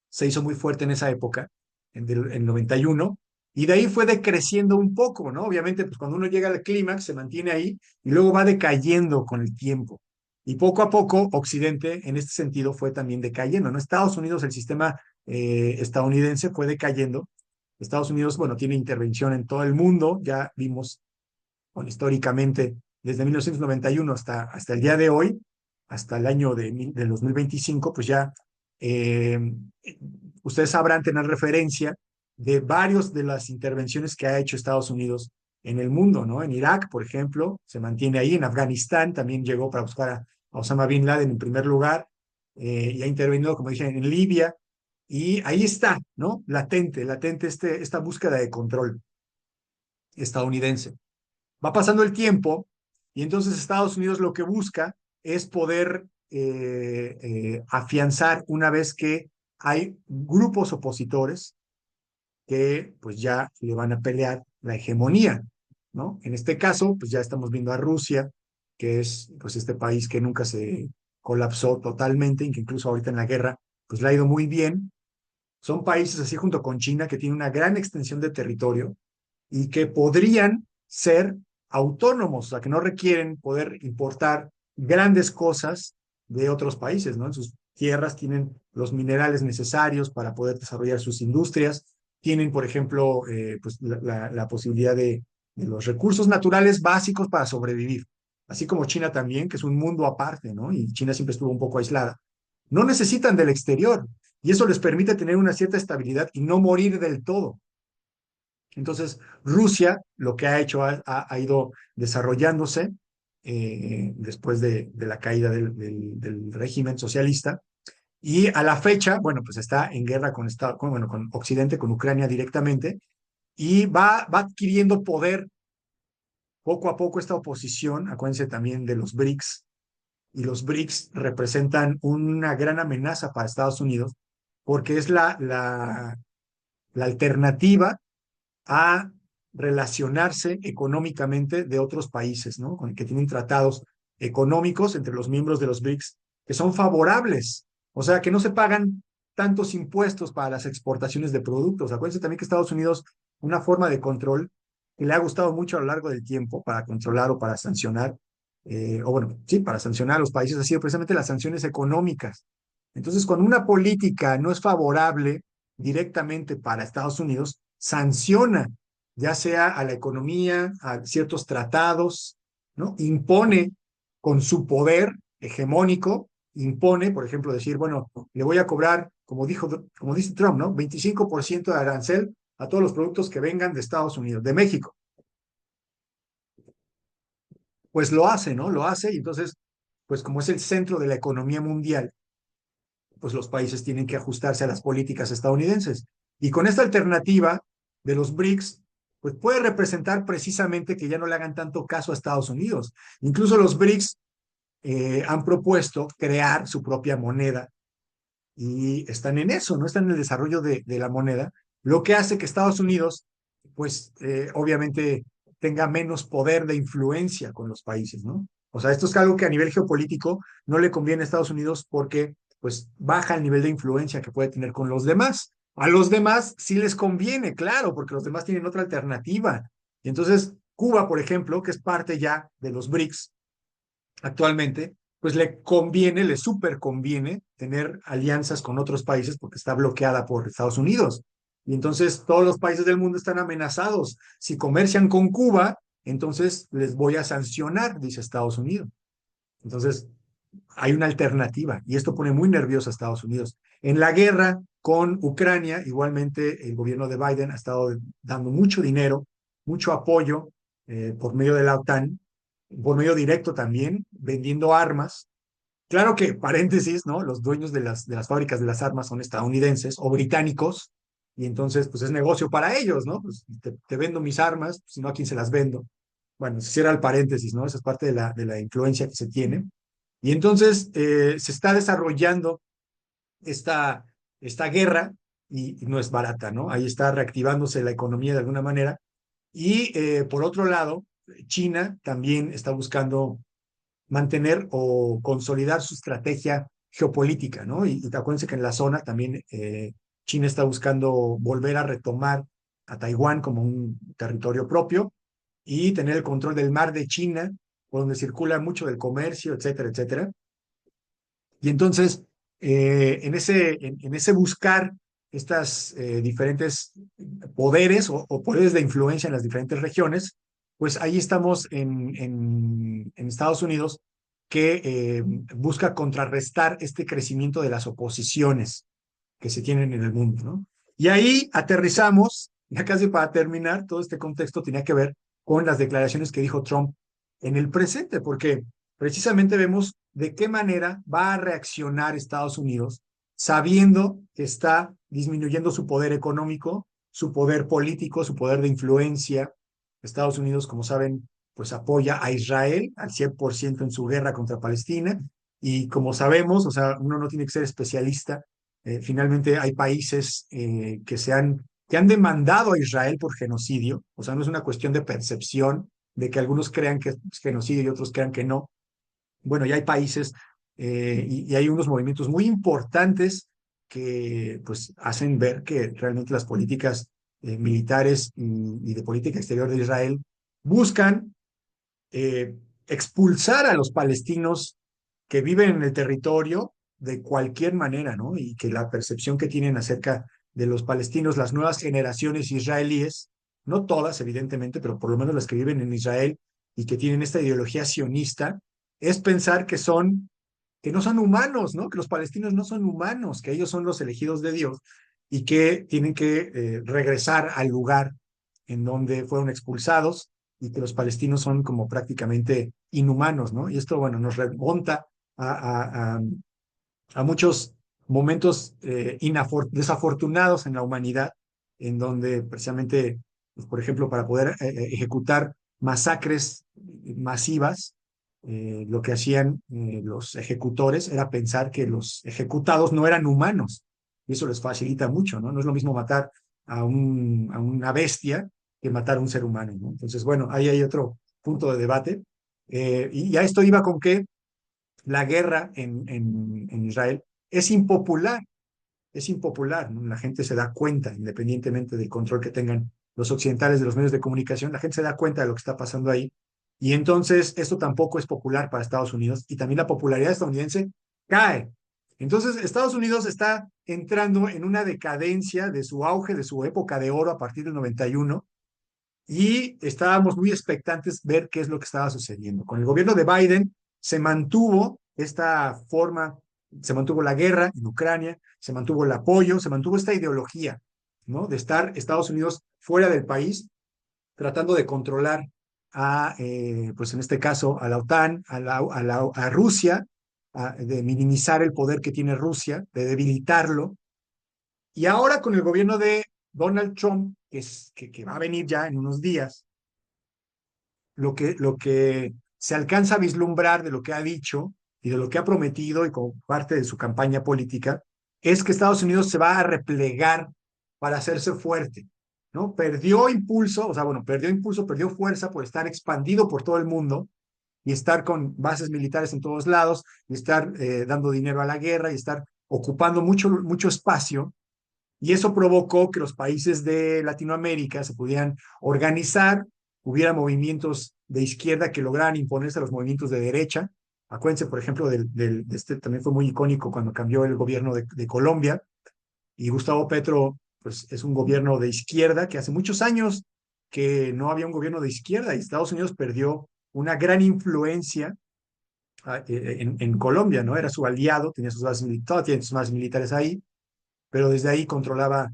se hizo muy fuerte en esa época, en 91, y de ahí fue decreciendo un poco, ¿no? Obviamente, pues cuando uno llega al clímax se mantiene ahí y luego va decayendo con el tiempo. Y poco a poco Occidente en este sentido fue también decayendo, ¿no? Estados Unidos, el sistema estadounidense fue decayendo. Estados Unidos, bueno, tiene intervención en todo el mundo, ya vimos, bueno, históricamente, desde 1991 hasta el día de hoy, hasta el año del 2025, pues ya eh, ustedes sabrán tener referencia de varios de las intervenciones que ha hecho Estados Unidos en el mundo, ¿no? En Irak, por ejemplo, se mantiene ahí, en Afganistán también llegó para buscar a Osama Bin Laden en primer lugar, y ha intervenido, como dije, en Libia, y ahí está, ¿no? Latente esta búsqueda de control estadounidense. Va pasando el tiempo y entonces Estados Unidos lo que busca es poder afianzar una vez que hay grupos opositores que pues ya le van a pelear la hegemonía, ¿no? En este caso, pues ya estamos viendo a Rusia, que es pues este país que nunca se colapsó totalmente y que incluso ahorita en la guerra pues le ha ido muy bien. Son países así junto con China que tienen una gran extensión de territorio y que podrían ser autónomos, o sea, que no requieren poder importar grandes cosas de otros países, ¿no? En sus tierras tienen los minerales necesarios para poder desarrollar sus industrias, tienen, por ejemplo, pues la posibilidad de los recursos naturales básicos para sobrevivir, así como China también, que es un mundo aparte, ¿no? Y China siempre estuvo un poco aislada. No necesitan del exterior y eso les permite tener una cierta estabilidad y no morir del todo. Entonces, Rusia lo que ha hecho ha ido desarrollándose después de la caída del régimen socialista y a la fecha, bueno, pues está en guerra bueno, con Occidente, con Ucrania directamente y va adquiriendo poder poco a poco esta oposición. Acuérdense también de los BRICS, y los BRICS representan una gran amenaza para Estados Unidos porque es la alternativa a relacionarse económicamente de otros países, ¿no? Con que tienen tratados económicos entre los miembros de los BRICS que son favorables, o sea, que no se pagan tantos impuestos para las exportaciones de productos. Acuérdense también que Estados Unidos, una forma de control que le ha gustado mucho a lo largo del tiempo para controlar o para sancionar, o bueno, sí, para sancionar a los países ha sido precisamente las sanciones económicas. Entonces, cuando una política no es favorable directamente para Estados Unidos, sanciona ya sea a la economía, a ciertos tratados, ¿no? Impone con su poder hegemónico, impone, por ejemplo, decir, bueno, le voy a cobrar, como dice Trump, ¿no? 25% de arancel a todos los productos que vengan de Estados Unidos, de México. Pues lo hace, ¿no? Lo hace y entonces, pues como es el centro de la economía mundial, pues los países tienen que ajustarse a las políticas estadounidenses. Y con esta alternativa de los BRICS, pues puede representar precisamente que ya no le hagan tanto caso a Estados Unidos. Incluso los BRICS han propuesto crear su propia moneda y están en eso, no están en el desarrollo de la moneda, lo que hace que Estados Unidos, pues obviamente tenga menos poder de influencia con los países, ¿no? O sea, esto es algo que a nivel geopolítico no le conviene a Estados Unidos porque pues baja el nivel de influencia que puede tener con los demás. A los demás sí les conviene, claro, porque los demás tienen otra alternativa. Y entonces Cuba, por ejemplo, que es parte ya de los BRICS, actualmente, pues le conviene, le súper conviene tener alianzas con otros países porque está bloqueada por Estados Unidos. Y entonces todos los países del mundo están amenazados. Si comercian con Cuba, entonces les voy a sancionar, dice Estados Unidos. Entonces hay una alternativa y esto pone muy nervioso a Estados Unidos. En la guerra con Ucrania, igualmente el gobierno de Biden ha estado dando mucho dinero, mucho apoyo por medio de la OTAN, por medio directo también, vendiendo armas. Claro que, paréntesis, ¿no? Los dueños de las fábricas de las armas son estadounidenses o británicos, y entonces, pues es negocio para ellos, ¿no? Pues te vendo mis armas, si no, ¿a quién se las vendo? Bueno, se cierra el paréntesis, ¿no? Esa es parte de la influencia que se tiene. Y entonces se está desarrollando esta guerra y no es barata, ¿no? Ahí está reactivándose la economía de alguna manera. Y por otro lado, China también está buscando mantener o consolidar su estrategia geopolítica, ¿no? Y acuérdense que en la zona también China está buscando volver a retomar a Taiwán como un territorio propio y tener el control del mar de China, por donde circula mucho del comercio, etcétera, etcétera. Y entonces, en ese buscar estas diferentes poderes o poderes de influencia en las diferentes regiones, pues ahí estamos en Estados Unidos que busca contrarrestar este crecimiento de las oposiciones que se tienen en el mundo, ¿no? Y ahí aterrizamos, ya casi para terminar, todo este contexto tenía que ver con las declaraciones que dijo Trump en el presente, porque precisamente vemos de qué manera va a reaccionar Estados Unidos sabiendo que está disminuyendo su poder económico, su poder político, su poder de influencia. Estados Unidos, como saben, pues apoya a Israel al 100% en su guerra contra Palestina. Y como sabemos, o sea, uno no tiene que ser especialista, finalmente hay países que han demandado a Israel por genocidio, o sea, no es una cuestión de percepción, de que algunos crean que es genocidio y otros crean que no. Bueno, ya hay países y hay unos movimientos muy importantes que pues hacen ver que realmente las políticas militares y de política exterior de Israel buscan eh, expulsar a los palestinos que viven en el territorio de cualquier manera, ¿no? Y que la percepción que tienen acerca de los palestinos, las nuevas generaciones israelíes, no todas, evidentemente, pero por lo menos las que viven en Israel y que tienen esta ideología sionista, es pensar que no son humanos, ¿no? Que los palestinos no son humanos, que ellos son los elegidos de Dios y que tienen que regresar al lugar en donde fueron expulsados y que los palestinos son como prácticamente inhumanos, ¿no? Y esto, bueno, nos remonta a muchos momentos desafortunados en la humanidad, en donde precisamente, pues, por ejemplo, para poder ejecutar masacres masivas, lo que hacían los ejecutores era pensar que los ejecutados no eran humanos. Y eso les facilita mucho, ¿no? No es lo mismo matar a una bestia que matar a un ser humano, ¿no? Entonces, bueno, ahí hay otro punto de debate. Y a esto iba con que la guerra en Israel es impopular, ¿no? La gente se da cuenta, independientemente del control que tengan los occidentales de los medios de comunicación, la gente se da cuenta de lo que está pasando ahí. Y entonces esto tampoco es popular para Estados Unidos y también la popularidad estadounidense cae Entonces, Estados Unidos está entrando en una decadencia de su auge, de su época de oro a partir del 91, y estábamos muy expectantes ver qué es lo que estaba sucediendo. Con el gobierno de Biden se mantuvo esta forma, se mantuvo la guerra en Ucrania, se mantuvo el apoyo, se mantuvo esta ideología, ¿no? De estar Estados Unidos fuera del país, tratando de controlar pues en este caso, a la OTAN, a Rusia, de minimizar el poder que tiene Rusia, de debilitarlo. Y ahora con el gobierno de Donald Trump, que va a venir ya en unos días, lo que se alcanza a vislumbrar de lo que ha dicho y de lo que ha prometido y como parte de su campaña política, es que Estados Unidos se va a replegar para hacerse fuerte, ¿no? Perdió impulso, o sea, bueno, perdió impulso, perdió fuerza por estar expandido por todo el mundo y estar con bases militares en todos lados y estar dando dinero a la guerra y estar ocupando mucho, mucho espacio. Y eso provocó que los países de Latinoamérica se pudieran organizar, hubiera movimientos de izquierda que lograran imponerse a los movimientos de derecha. Acuérdense, por ejemplo, de este también fue muy icónico cuando cambió el gobierno de Colombia, y Gustavo Petro, pues es un gobierno de izquierda que hace muchos años que no había un gobierno de izquierda, y Estados Unidos perdió una gran influencia en Colombia, ¿no? Era su aliado, tenía sus bases militares, tiene sus bases militares ahí, pero desde ahí controlaba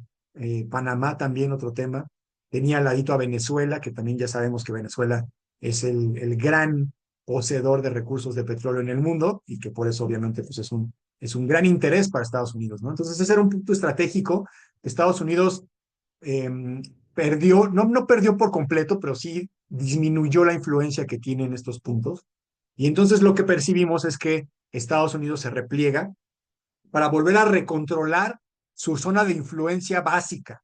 Panamá también, otro tema. Tenía al ladito a Venezuela, que también ya sabemos que Venezuela es el gran poseedor de recursos de petróleo en el mundo, y que por eso obviamente pues es un gran interés para Estados Unidos, ¿no? Entonces ese era un punto estratégico. Estados Unidos eh, perdió, no perdió por completo, pero sí disminuyó la influencia que tiene en estos puntos. Y entonces lo que percibimos es que Estados Unidos se repliega para volver a recontrolar su zona de influencia básica,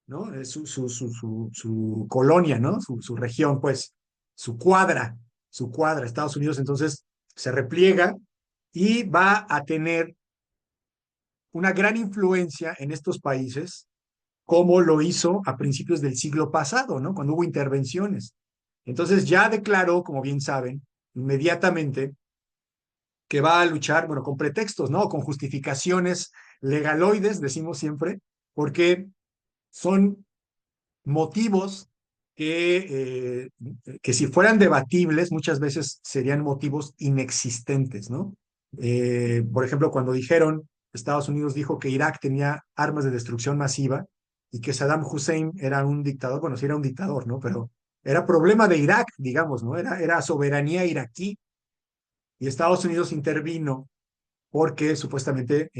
¿no? Su colonia, ¿no? Su región, pues, su cuadra, su cuadra. Estados Unidos entonces se repliega y va a tener una gran influencia en estos países, como lo hizo a principios del siglo pasado, ¿no? Cuando hubo intervenciones. Entonces ya declaró, como bien saben, inmediatamente que va a luchar, bueno, con pretextos, ¿no? Con justificaciones legaloides, decimos siempre, porque son motivos que si fueran debatibles, muchas veces serían motivos inexistentes, ¿no? Por ejemplo, cuando dijeron, Estados Unidos dijo que Irak tenía armas de destrucción masiva y que Saddam Hussein era un dictador, bueno, sí era un dictador, ¿no? Pero era problema de Irak, digamos, ¿no? Era soberanía iraquí, y Estados Unidos intervino porque supuestamente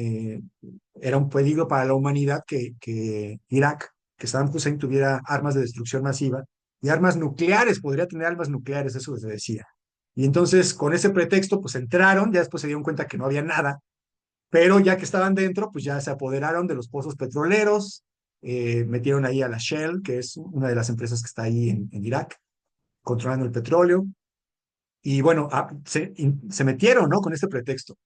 era un peligro para la humanidad que Irak, que Saddam Hussein tuviera armas de destrucción masiva y armas nucleares, podría tener armas nucleares, eso se decía. Y entonces, con ese pretexto, pues entraron, ya después se dieron cuenta que no había nada, pero ya que estaban dentro, pues ya se apoderaron de los pozos petroleros, metieron ahí a la Shell, que es una de las empresas que está ahí en Irak, controlando el petróleo, y bueno, se metieron, ¿no? Con este pretexto.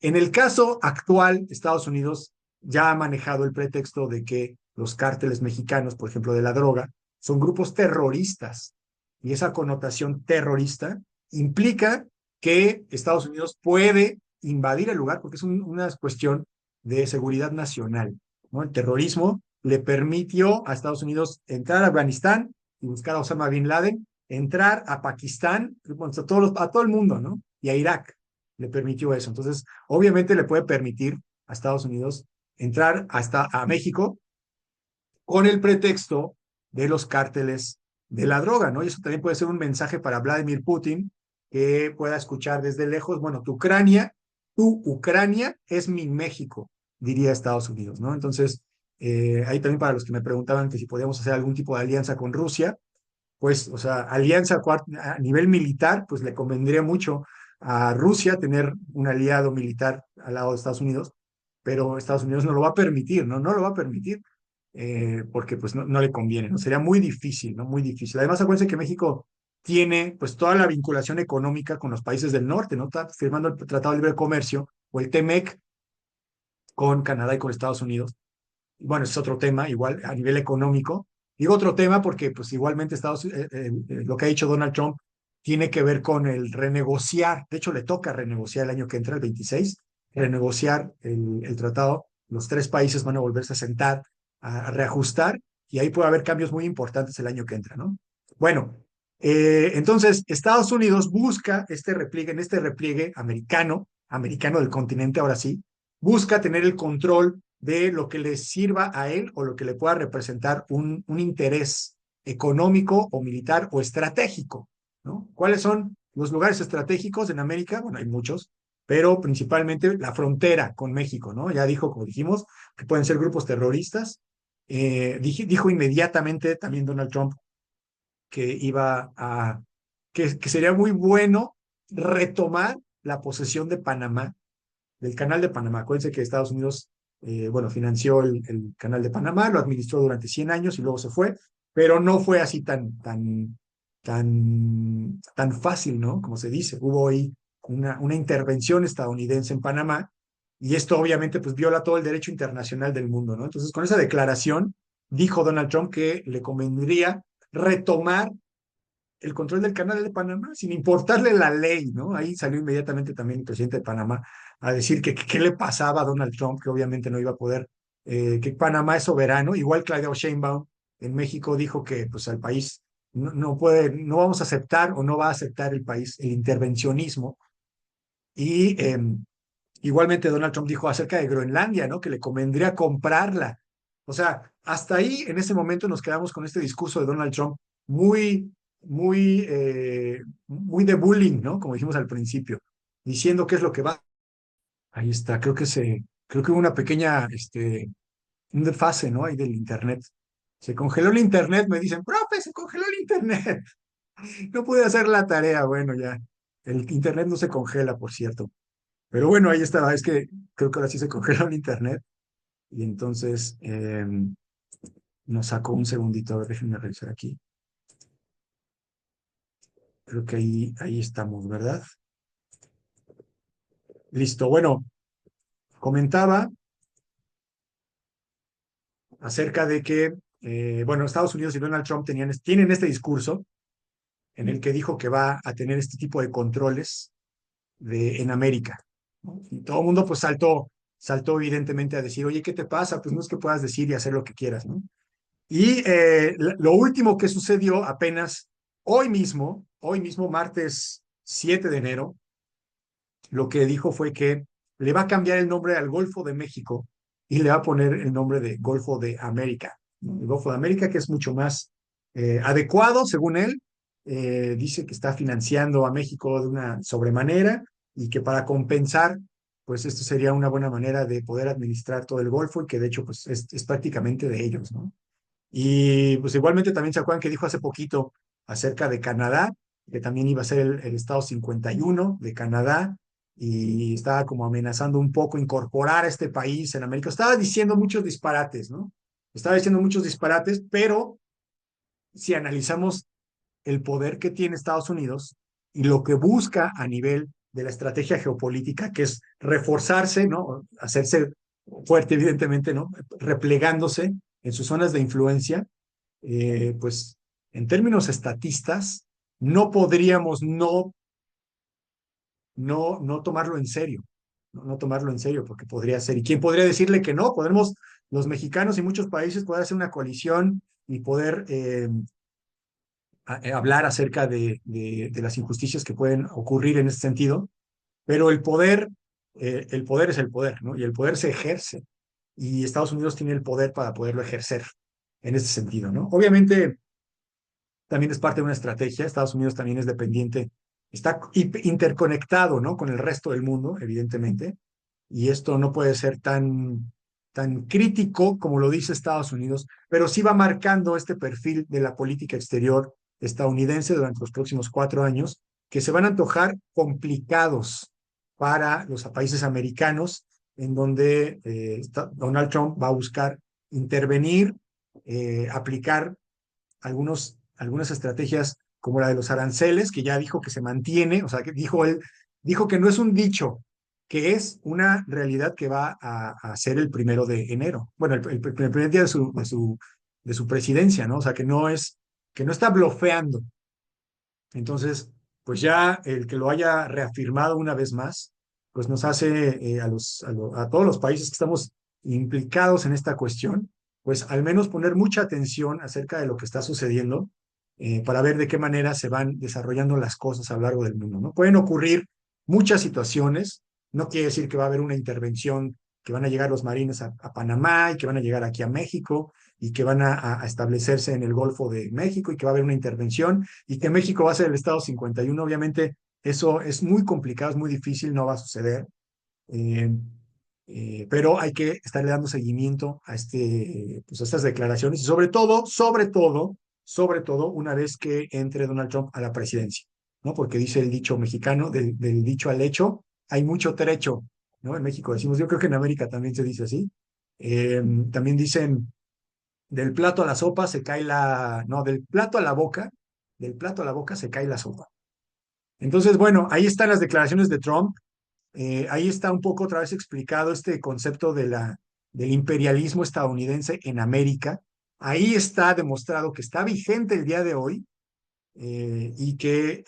En el caso actual, Estados Unidos ya ha manejado el pretexto de que los cárteles mexicanos, por ejemplo, de la droga, son grupos terroristas. Y esa connotación terrorista implica que Estados Unidos puede invadir el lugar porque es una cuestión de seguridad nacional, ¿no? El terrorismo le permitió a Estados Unidos entrar a Afganistán y buscar a Osama Bin Laden, entrar a Pakistán, bueno, a todo el mundo, ¿no? Y a Irak le permitió eso. Entonces, obviamente le puede permitir a Estados Unidos entrar hasta a México con el pretexto de los cárteles de la droga, ¿no? Y eso también puede ser un mensaje para Vladimir Putin, que pueda escuchar desde lejos, bueno, tu Ucrania es mi México, diría Estados Unidos, ¿no? Entonces, ahí también para los que me preguntaban que si podíamos hacer algún tipo de alianza con Rusia, pues, o sea, alianza a nivel militar, pues le convendría mucho a Rusia tener un aliado militar al lado de Estados Unidos, pero Estados Unidos no lo va a permitir, ¿no? No lo va a permitir, porque pues no le conviene, ¿no? Sería muy difícil, ¿no? Muy difícil. Además, acuérdense que México tiene pues toda la vinculación económica con los países del norte, ¿no? Está firmando el Tratado de Libre Comercio o el TEMEC con Canadá y con Estados Unidos. Bueno, es otro tema, igual a nivel económico. Digo otro tema porque pues igualmente lo que ha dicho Donald Trump tiene que ver con el renegociar. De hecho, le toca renegociar el año que entra, el 26, renegociar el tratado, los tres países van a volverse a sentar, a reajustar, y ahí puede haber cambios muy importantes el año que entra, ¿no? Bueno, entonces Estados Unidos busca este repliegue, en este repliegue americano, americano del continente ahora sí, busca tener el control de lo que le sirva a él o lo que le pueda representar un interés económico o militar o estratégico, ¿no? ¿Cuáles son los lugares estratégicos en América? Bueno, hay muchos, pero principalmente la frontera con México, ¿no? Ya dijo, como dijimos, que pueden ser grupos terroristas. Dijo inmediatamente también Donald Trump que que sería muy bueno retomar la posesión de Panamá, del canal de Panamá. Acuérdense que Estados Unidos, bueno, financió el canal de Panamá, lo administró durante 100 años y luego se fue, pero no fue así tan fácil, ¿no? Como se dice, hubo ahí una intervención estadounidense en Panamá y esto obviamente pues viola todo el derecho internacional del mundo, ¿no? Entonces, con esa declaración, dijo Donald Trump que le convendría retomar el control del canal de Panamá, sin importarle la ley, ¿no? Ahí salió inmediatamente también el presidente de Panamá a decir que qué le pasaba a Donald Trump, que obviamente no iba a poder, que Panamá es soberano. Igual Claudia Sheinbaum en México dijo que pues al país no puede, no vamos a aceptar o no va a aceptar el país el intervencionismo. Y igualmente Donald Trump dijo acerca de Groenlandia, ¿no? Que le convendría comprarla. O sea, hasta ahí en ese momento nos quedamos con este discurso de Donald Trump muy de bullying, ¿no? Como dijimos al principio, diciendo qué es lo que va. Ahí está, creo que hubo una pequeña, un desfase, ¿no? Ahí del internet. Se congeló el internet, me dicen, profe, se congeló el internet. No pude hacer la tarea, bueno, ya. El internet no se congela, por cierto. Pero bueno, ahí estaba, es que creo que ahora sí se congeló el internet y entonces nos sacó un segundito, a ver, déjenme revisar aquí. Creo que ahí estamos, ¿verdad? Listo, bueno, comentaba acerca de que, bueno, Estados Unidos y Donald Trump tienen este discurso en el que dijo que va a tener este tipo de controles en América, ¿no? Y todo el mundo pues saltó evidentemente a decir, oye, ¿qué te pasa? Pues no es que puedas decir y hacer lo que quieras, ¿no? Y lo último que sucedió apenas hoy mismo, martes 7 de enero, lo que dijo fue que le va a cambiar el nombre al Golfo de México y le va a poner el nombre de Golfo de América, ¿no? El Golfo de América, que es mucho más adecuado, según él. Dice que está financiando a México de una sobremanera y que para compensar, pues esto sería una buena manera de poder administrar todo el Golfo y que de hecho pues es prácticamente de ellos, ¿no? Y pues igualmente también se acuerdan que dijo hace poquito acerca de Canadá, que también iba a ser el estado 51 de Canadá, y estaba como amenazando un poco incorporar a este país en América. Estaba diciendo muchos disparates, ¿no? Estaba diciendo muchos disparates, pero si analizamos el poder que tiene Estados Unidos y lo que busca a nivel de la estrategia geopolítica, que es reforzarse, ¿no? Hacerse fuerte, evidentemente, ¿no? Replegándose en sus zonas de influencia, pues en términos estatistas, no podríamos no tomarlo en serio, no tomarlo en serio, porque podría ser. ¿Y quién podría decirle que no? Podremos, los mexicanos y muchos países, poder hacer una coalición y poder hablar acerca de las injusticias que pueden ocurrir en ese sentido, pero el poder es el poder, ¿no? Y el poder se ejerce, y Estados Unidos tiene el poder para poderlo ejercer en ese sentido, ¿no? Obviamente también es parte de una estrategia. Estados Unidos también es dependiente, está interconectado, ¿no? Con el resto del mundo, evidentemente, y esto no puede ser tan crítico como lo dice Estados Unidos, pero sí va marcando este perfil de la política exterior estadounidense durante los próximos 4 años, que se van a antojar complicados para los países americanos, en donde Donald Trump va a buscar intervenir, aplicar algunas estrategias como la de los aranceles, que ya dijo que se mantiene, o sea, que dijo que no es un dicho, que es una realidad que va a ser el 1 de enero. Bueno, el primer día de su presidencia, ¿no? O sea, que no está blofeando. Entonces, pues ya el que lo haya reafirmado una vez más, pues nos hace a todos los países que estamos implicados en esta cuestión, pues al menos poner mucha atención acerca de lo que está sucediendo para ver de qué manera se van desarrollando las cosas a lo largo del mundo, ¿no? Pueden ocurrir muchas situaciones, no quiere decir que va a haber una intervención, que van a llegar los marines a Panamá y que van a llegar aquí a México y que van a establecerse en el Golfo de México y que va a haber una intervención y que México va a ser el Estado 51. Obviamente eso es muy complicado, es muy difícil, no va a suceder. Eh, pero hay que estarle dando seguimiento a, pues a estas declaraciones y sobre todo, una vez que entre Donald Trump a la presidencia, ¿no? Porque dice el dicho mexicano, del dicho al hecho, hay mucho trecho, ¿no? En México decimos, yo creo que en América también se dice así. También dicen, del plato a la sopa se cae no, del plato a la boca, del plato a la boca se cae la sopa. Entonces, bueno, ahí están las declaraciones de Trump. Ahí está un poco otra vez explicado este concepto del imperialismo estadounidense en América. Ahí está demostrado que está vigente el día de hoy y que,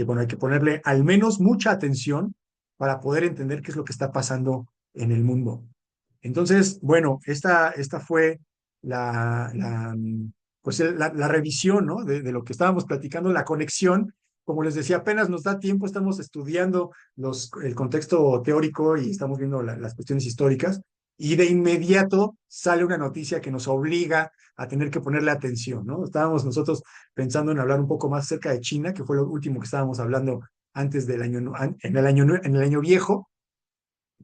bueno, hay que ponerle al menos mucha atención para poder entender qué es lo que está pasando en el mundo. Entonces, bueno, esta fue pues la revisión, ¿no? De lo que estábamos platicando, la conexión. Como les decía, apenas nos da tiempo, estamos estudiando el contexto teórico y estamos viendo las cuestiones históricas, y de inmediato sale una noticia que nos obliga a tener que ponerle atención, ¿no? Estábamos nosotros pensando en hablar un poco más acerca de China, que fue lo último que estábamos hablando antes del año, en el año viejo,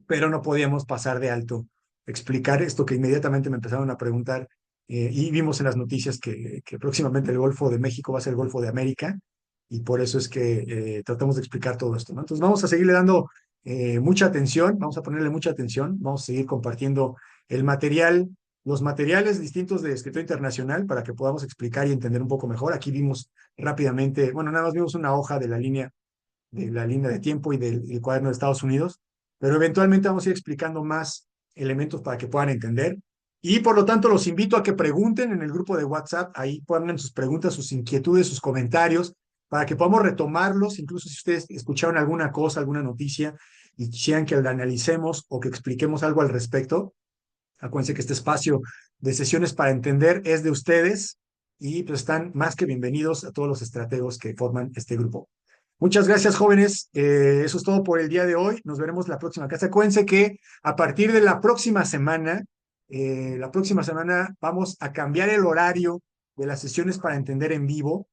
pero no podíamos pasar de alto explicar esto que inmediatamente me empezaron a preguntar y vimos en las noticias que próximamente el Golfo de México va a ser el Golfo de América y por eso es que tratamos de explicar todo esto, ¿no? Entonces vamos a seguirle dando mucha atención, vamos a ponerle mucha atención, vamos a seguir compartiendo el material, los materiales distintos de escritura internacional para que podamos explicar y entender un poco mejor. Aquí vimos rápidamente, bueno, nada más vimos una hoja de la línea de tiempo y del cuaderno de Estados Unidos, pero eventualmente vamos a ir explicando más elementos para que puedan entender. Y por lo tanto, los invito a que pregunten en el grupo de WhatsApp, ahí pongan sus preguntas, sus inquietudes, sus comentarios, para que podamos retomarlos, incluso si ustedes escucharon alguna cosa, alguna noticia y quisieran que la analicemos o que expliquemos algo al respecto. Acuérdense que este espacio de sesiones para entender es de ustedes y pues están más que bienvenidos a todos los estrategos que forman este grupo. Muchas gracias, jóvenes. Eso es todo por el día de hoy. Nos veremos la próxima clase. Acuérdense que a partir de la próxima semana vamos a cambiar el horario de las sesiones para entender en vivo,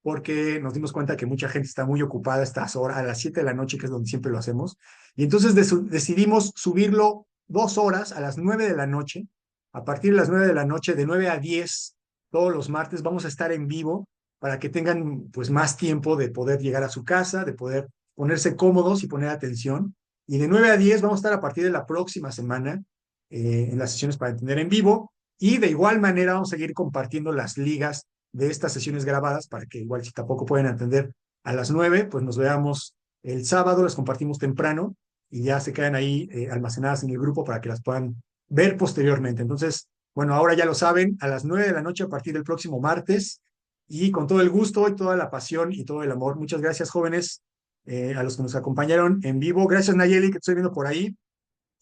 porque nos dimos cuenta que mucha gente está muy ocupada a estas horas, a las 7 de la noche, que es donde siempre lo hacemos. Y entonces decidimos subirlo 2 horas a las 9 de la noche. A partir de las 9 de la noche, de 9 a 10, todos los martes, vamos a estar en vivo para que tengan pues más tiempo de poder llegar a su casa, de poder ponerse cómodos y poner atención. Y de 9 a 10 vamos a estar a partir de la próxima semana en las sesiones para entender en vivo. Y de igual manera vamos a seguir compartiendo las ligas de estas sesiones grabadas para que igual si tampoco pueden atender a las 9, pues nos veamos el sábado, las compartimos temprano y ya se quedan ahí almacenadas en el grupo para que las puedan ver posteriormente. Entonces, bueno, ahora ya lo saben, a las 9 de la noche a partir del próximo martes y con todo el gusto y toda la pasión y todo el amor. Muchas gracias, jóvenes, a los que nos acompañaron en vivo. Gracias, Nayeli, que te estoy viendo por ahí.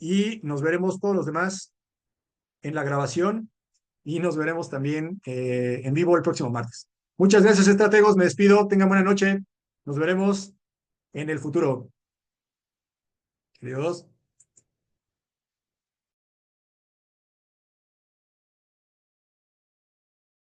Y nos veremos todos los demás en la grabación y nos veremos también en vivo el próximo martes. Muchas gracias, estrategos. Me despido. Tengan buena noche. Nos veremos en el futuro. Adiós.